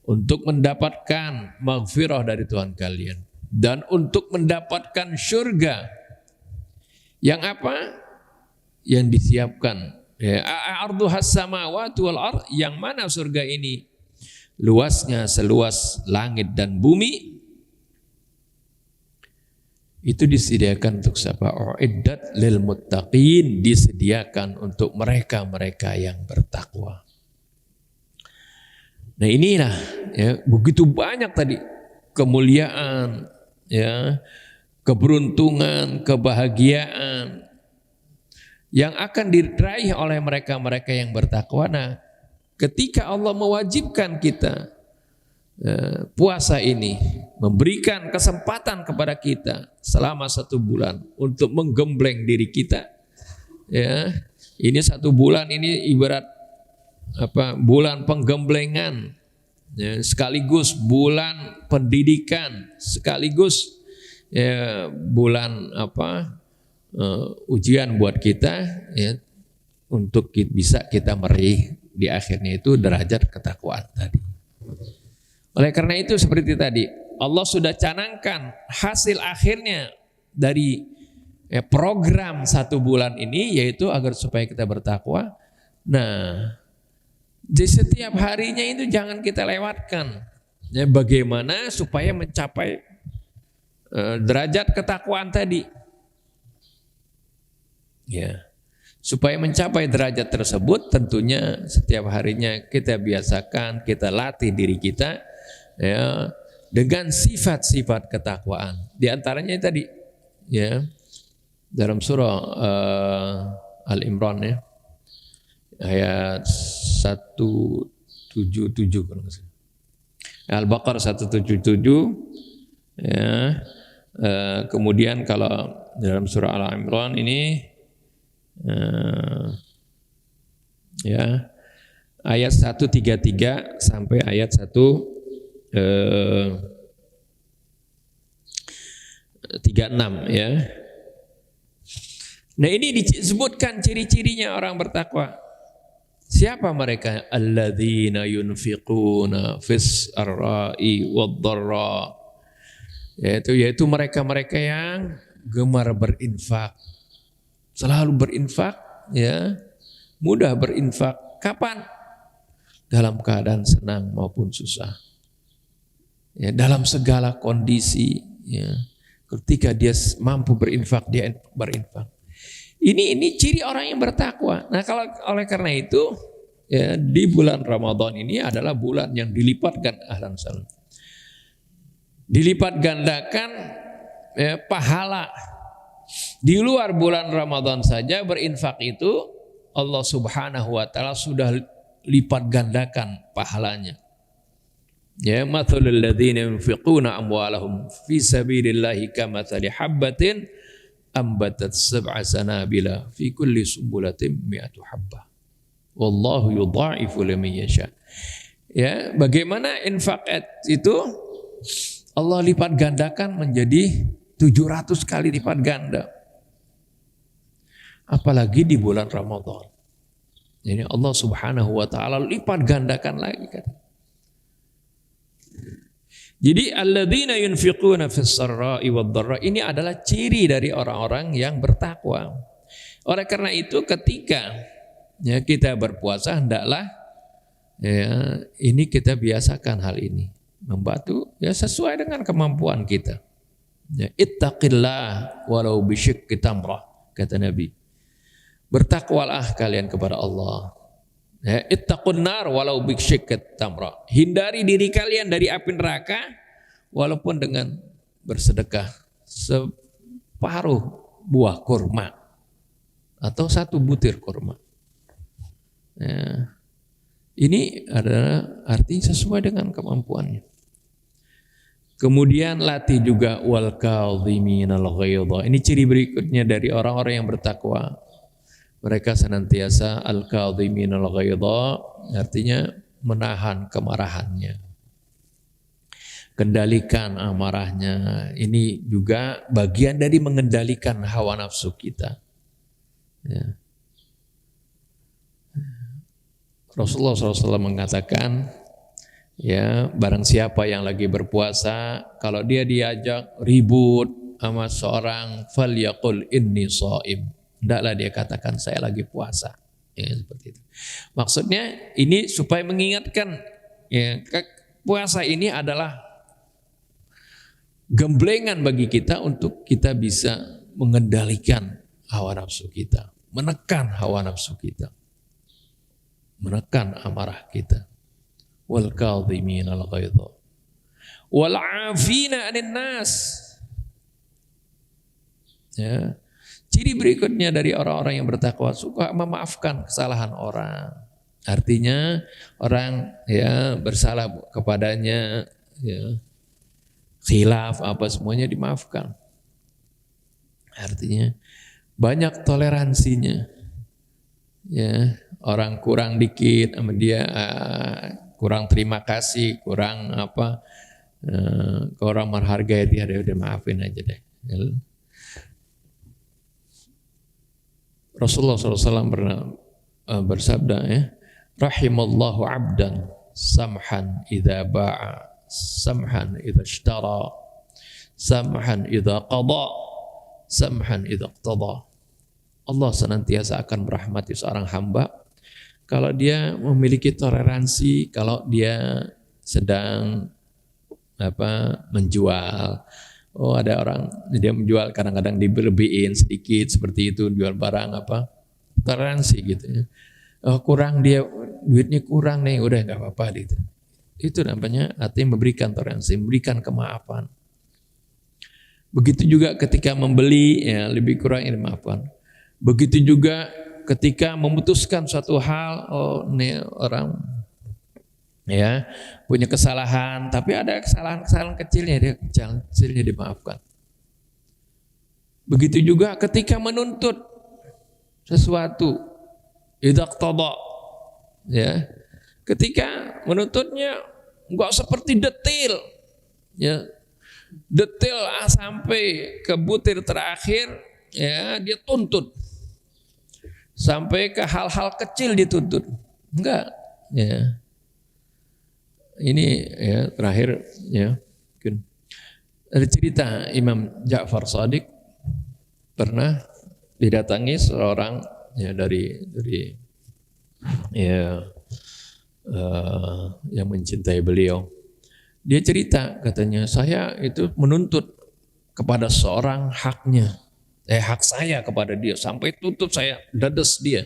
untuk mendapatkan maghfirah dari Tuhan kalian dan untuk mendapatkan surga Yang apa? Yang disiapkan. Ya, arduhas samawati wal ard, yang mana surga ini luasnya seluas langit dan bumi. Itu disediakan untuk siapa? Uiddat lil muttaqin, disediakan untuk mereka-mereka yang bertakwa. Nah inilah ya, begitu banyak tadi kemuliaan, ya, keberuntungan, kebahagiaan yang akan diraih oleh mereka-mereka yang bertakwa. Nah, ketika Allah mewajibkan kita puasa ini, memberikan kesempatan kepada kita selama 1 bulan untuk menggembleng diri kita, ya, ini 1 bulan ini ibarat apa? Bulan penggemblengan, ya, sekaligus bulan pendidikan, sekaligus ya, bulan apa? Ujian buat kita, ya, untuk bisa kita meraih di akhirnya itu derajat ketakwaan tadi. Oleh karena itu seperti tadi, Allah sudah canangkan hasil akhirnya dari program 1 bulan ini, yaitu agar supaya kita bertakwa. Nah, di setiap harinya itu jangan kita lewatkan. Ya, bagaimana supaya mencapai derajat ketakwaan tadi. Ya, supaya mencapai derajat tersebut tentunya setiap harinya kita biasakan, kita latih diri kita, ya, dengan sifat-sifat ketakwaan. Di antaranya tadi, ya, dalam surah Al-Imran, ya, ayat 177 kalau nggak salah. Al-Baqarah 177, ya. Kemudian kalau dalam surah Al-Imran ini, ya, ayat 133 sampai ayat 136, ya. Nah ini disebutkan ciri-cirinya orang bertakwa. Siapa mereka? Alladzina yunfiquna fis arra'i wad-dharra. Yaitu mereka-mereka yang gemar berinfak. Selalu berinfak, ya. Mudah berinfak. Kapan? Dalam keadaan senang maupun susah. Ya, dalam segala kondisi, ya. Ketika dia mampu berinfak, dia berinfak. Ini ciri orang yang bertakwa. Nah, kalau oleh karena itu, ya, di bulan Ramadan ini adalah bulan yang dilipatkan, ahlan salam, dilipat gandakan, ya, pahala. Di luar bulan Ramadan saja berinfak itu Allah Subhanahu wa taala sudah lipat gandakan pahalanya. Ya, mathalul ladzina yunfiquna amwalahum fi sabilillahi kamathali habbatin ambatat sab'a sanabila fi kulli sumbulatin mi'atu habbah. Wallahu yudha'ifu liman yasha. Ya, bagaimana infak itu Allah lipat gandakan menjadi 700 kali lipat ganda. Apalagi di bulan Ramadan. Jadi Allah Subhanahu wa taala lipat gandakan lagi kan. Jadi alladzina yunfiquna fis sarra'i wad-dharra, ini adalah ciri dari orang-orang yang bertakwa. Oleh karena itu ketika, ya, kita berpuasa hendaklah, ya, ini kita biasakan hal ini. Membantu, ya, sesuai dengan kemampuan kita. Ya, ittaqillah walau bisyikki tamrah, kata Nabi. Bertakwalah kalian kepada Allah. Ya, ittaqun nar walau bisyikki tamrah. Hindari diri kalian dari api neraka walaupun dengan bersedekah separuh buah kurma atau 1 butir kurma. Ya, ini adalah artinya sesuai dengan kemampuannya. Kemudian latih juga wal kadhiminal ghaidha. Ini ciri berikutnya dari orang-orang yang bertakwa. Mereka senantiasa al kadhiminal ghaidha, artinya menahan kemarahannya. Kendalikan amarahnya. Ini juga bagian dari mengendalikan hawa nafsu kita. Ya. Rasulullah SAW mengatakan, ya, barang siapa yang lagi berpuasa, kalau dia diajak ribut, sama seorang falyaqul inni shaim. Hendaklah dia katakan saya lagi puasa. Ya, seperti itu. Maksudnya ini supaya mengingatkan ya, puasa ini adalah gemblengan bagi kita untuk kita bisa mengendalikan hawa nafsu kita, menekan hawa nafsu kita, menekan amarah kita. Wal kadhimin al ghaidha wal 'afina 'anil nas. Ya. Ciri berikutnya dari orang-orang yang bertakwa, suka memaafkan kesalahan orang. Artinya orang ya bersalah kepadanya, ya, khilaf apa semuanya dimaafkan. Artinya banyak toleransinya. Ya, orang kurang dikit sama dia kurang terima kasih, kurang apa, orang menghargai dia, udah maafin aja deh. Rasulullah SAW pernah bersabda, ya, rahimallahu abdan samhan idza ba'a, samhan idza ishtara, samhan idza qada, samhan idza iqtada. Allah senantiasa akan merahmati seorang hamba kalau dia memiliki toleransi, kalau dia sedang menjual. Oh, ada orang dia menjual kadang-kadang diberlebihin sedikit seperti itu, jual barang toleransi gitu ya. Oh, kurang dia duitnya kurang nih, udah nggak apa-apa gitu. Itu namanya artinya memberikan toleransi, memberikan kemaafan. Begitu juga ketika membeli, ya lebih kurang ini maafkan. Begitu juga ketika memutuskan suatu hal, oh nih orang ya punya kesalahan, tapi ada kesalahan kecilnya, dia kecilnya dimaafkan. Begitu juga ketika menuntut sesuatu, idza qtada, ya ketika menuntutnya enggak seperti detail, ya detail sampai ke butir terakhir, ya dia tuntut sampai ke hal-hal kecil dituntut, enggak, ya. Ini ya terakhir, ya mungkin ada cerita Imam Ja'far Shadiq pernah didatangi seorang ya dari ya yang mencintai beliau. Dia cerita, katanya saya itu menuntut kepada seorang hak saya kepada dia, sampai tutup saya dadas dia.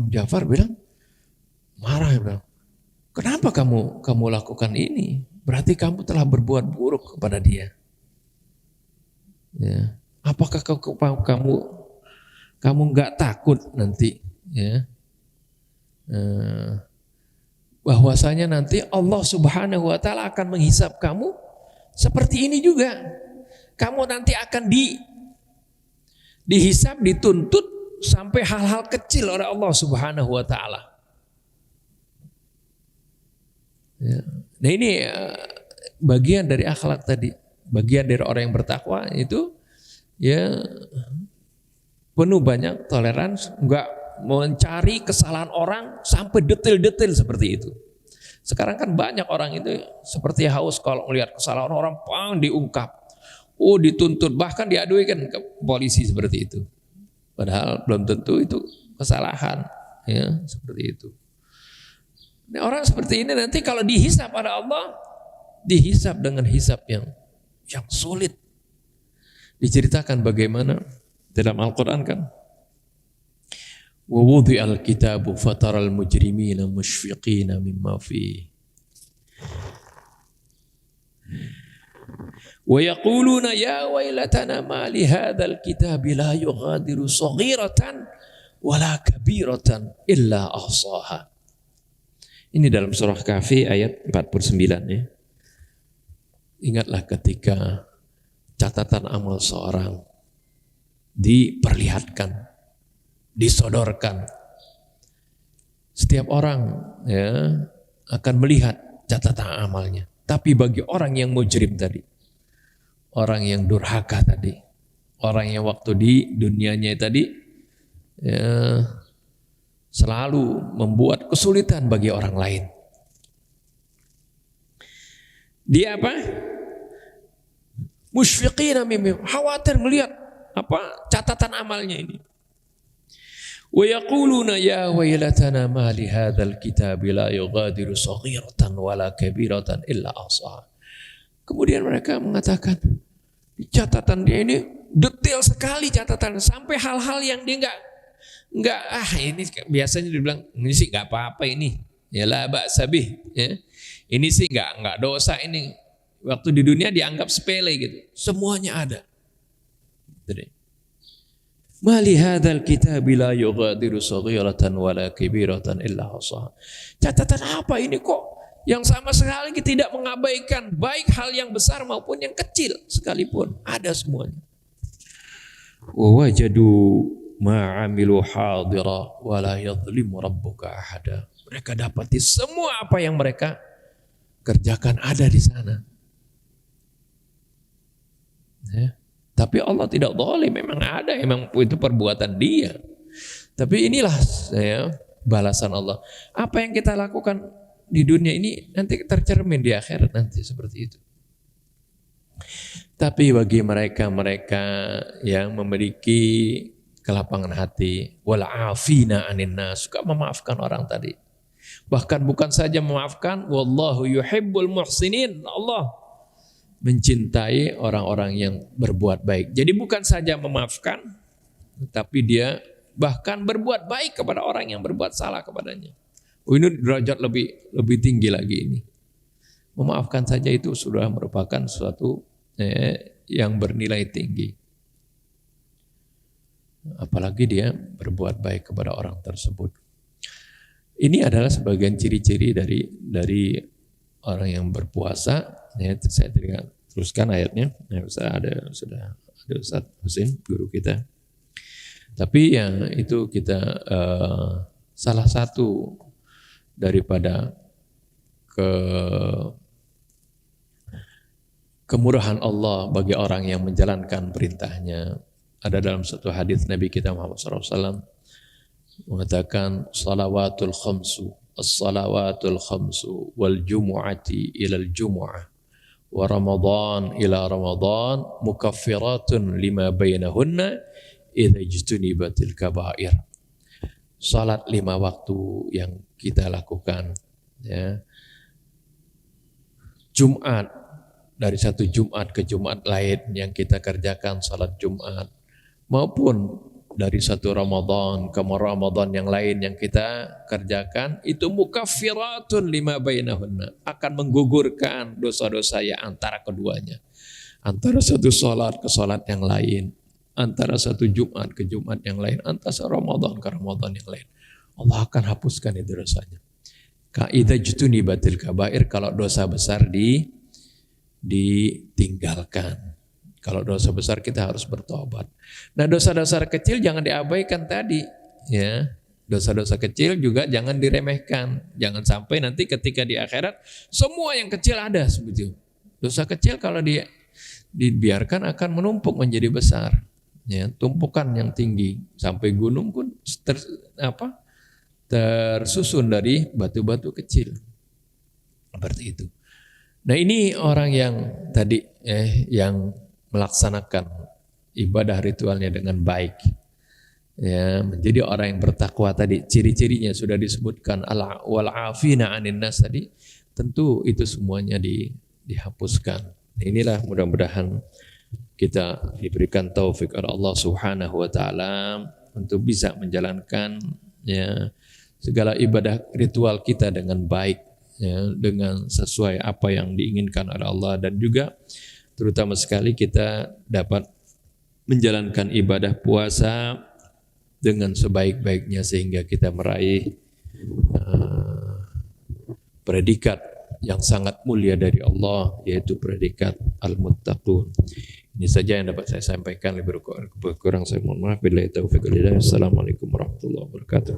Ja'far bilang, marah, ya bilang, kenapa kamu lakukan ini? Berarti kamu telah berbuat buruk kepada dia. Ya. Apakah kamu nggak takut nanti, ya, bahwasanya nanti Allah Subhanahu Wa Taala akan menghisab kamu seperti ini juga. Kamu nanti akan dihisab, dituntut sampai hal-hal kecil oleh Allah Subhanahu Wa Taala. Ya. Nah ini bagian dari akhlak tadi, bagian dari orang yang bertakwa itu ya penuh banyak toleransi, enggak mencari kesalahan orang sampai detail-detail seperti itu. Sekarang kan banyak orang itu seperti haus kalau melihat kesalahan orang, diungkap, dituntut, bahkan diadui kan ke polisi seperti itu. Padahal belum tentu itu kesalahan, ya seperti itu. Nah, orang seperti ini nanti kalau dihisab pada Allah, dihisab dengan hisab yang sulit. Diceritakan bagaimana dalam Al-Quran kan, wa wudi'al kitabu fataral mujrimina mushfiqina mimma fihi wa yaquluna ya wailatana ma li hadzal kitabi la yughadiru saghiratan wala kabiratan illa ahsaha. Ini dalam surah Kahfi ayat 49 ya. Ingatlah ketika catatan amal seorang diperlihatkan, disodorkan. Setiap orang ya akan melihat catatan amalnya. Tapi bagi orang yang mujrim tadi, orang yang durhaka tadi, orang yang waktu di dunianya tadi ya, selalu membuat kesulitan bagi orang lain. Dia apa? Musyfiqina mimma, khawatir melihat apa catatan amalnya ini. Wa yaquluna ya waylatana ma li hadzal kitabi la yughadiru saghiratan wala kabiratan illa ahsaha. Kemudian mereka mengatakan, catatan dia ini detail sekali catatan sampai hal-hal yang dia enggak ini biasanya dibilang ini sih enggak apa-apa ini. Ya la ba'sa bih, ya. Ini sih enggak dosa ini. Waktu di dunia dianggap sepele gitu. Semuanya ada. Jadi ma li hadzal kitabi la yughadiru saghiratan wala kabiratan illa ahsaha. Catatan apa ini kok yang sama sekali tidak mengabaikan baik hal yang besar maupun yang kecil sekalipun, ada semuanya. Wa wajadu ma 'amilu hadira wa la yadhlimu rabbuka ahada. Mereka dapati semua apa yang mereka kerjakan ada di sana. Ya. Tapi Allah tidak zalim, memang ada, memang itu perbuatan dia. Tapi inilah balasan Allah. Apa yang kita lakukan di dunia ini nanti tercermin di akhirat nanti seperti itu. Tapi bagi mereka-mereka yang memiliki kelapangan hati, wal afina anin nas, suka memaafkan orang tadi. Bahkan bukan saja memaafkan, wallahu yuhibbul muhsinin, Allah mencintai orang-orang yang berbuat baik. Jadi bukan saja memaafkan, tapi dia bahkan berbuat baik kepada orang yang berbuat salah kepadanya. Ini derajat lebih tinggi lagi ini. Memaafkan saja itu sudah merupakan suatu yang bernilai tinggi. Apalagi dia berbuat baik kepada orang tersebut. Ini adalah sebagian ciri-ciri dari orang yang berpuasa. Ya, saya teruskan ayatnya. Ya, sudah ada Ustaz Husin, guru kita. Tapi yang itu kita salah satu daripada kemurahan Allah bagi orang yang menjalankan perintahnya. Ada dalam satu hadis Nabi kita Muhammad SAW mengatakan salawatul khamsu, as-salawatul khamsu wal jumu'ati ilal jumu'ah wa ramadhan ila ramadhan mukaffiratun lima bainahunna idza ijtunibatil kaba'ir. Salat 5 waktu yang kita lakukan, ya. Jumat, dari satu Jumat ke Jumat lain yang kita kerjakan salat Jumat, maupun dari satu Ramadan ke Ramadan yang lain yang kita kerjakan, itu mukaffiratun lima bainahunna, akan menggugurkan dosa-dosa yang antara keduanya, antara satu salat ke salat yang lain, antara satu Jumat ke Jumat yang lain, antara Ramadan ke Ramadan yang lain. Allah akan hapuskan itu dosanya. Ka'idha jutunibatil kabair, kalau dosa besar ditinggalkan. Kalau dosa besar kita harus bertobat. Nah, dosa-dosa kecil jangan diabaikan tadi, ya. Dosa-dosa kecil juga jangan diremehkan. Jangan sampai nanti ketika di akhirat semua yang kecil ada seperti itu. Dosa kecil kalau dibiarkan akan menumpuk menjadi besar. Ya, tumpukan yang tinggi sampai gunung pun tersusun dari batu-batu kecil. Seperti itu. Nah, ini orang yang tadi yang melaksanakan ibadah ritualnya dengan baik, ya, menjadi orang yang bertakwa tadi. Ciri-cirinya sudah disebutkan, wal afina anin nas tadi. Tentu itu semuanya dihapuskan. Inilah mudah-mudahan kita diberikan taufik oleh Allah Subhanahu wa taala untuk bisa menjalankan, ya, segala ibadah ritual kita dengan baik, ya, dengan sesuai apa yang diinginkan oleh Allah, dan juga terutama sekali kita dapat menjalankan ibadah puasa dengan sebaik-baiknya sehingga kita meraih predikat yang sangat mulia dari Allah, yaitu predikat al-muttaqun. Ini saja yang dapat saya sampaikan. Lebih kurang saya mohon maaf. Billahi taufiq wal hidayah. Assalamualaikum warahmatullahi wabarakatuh.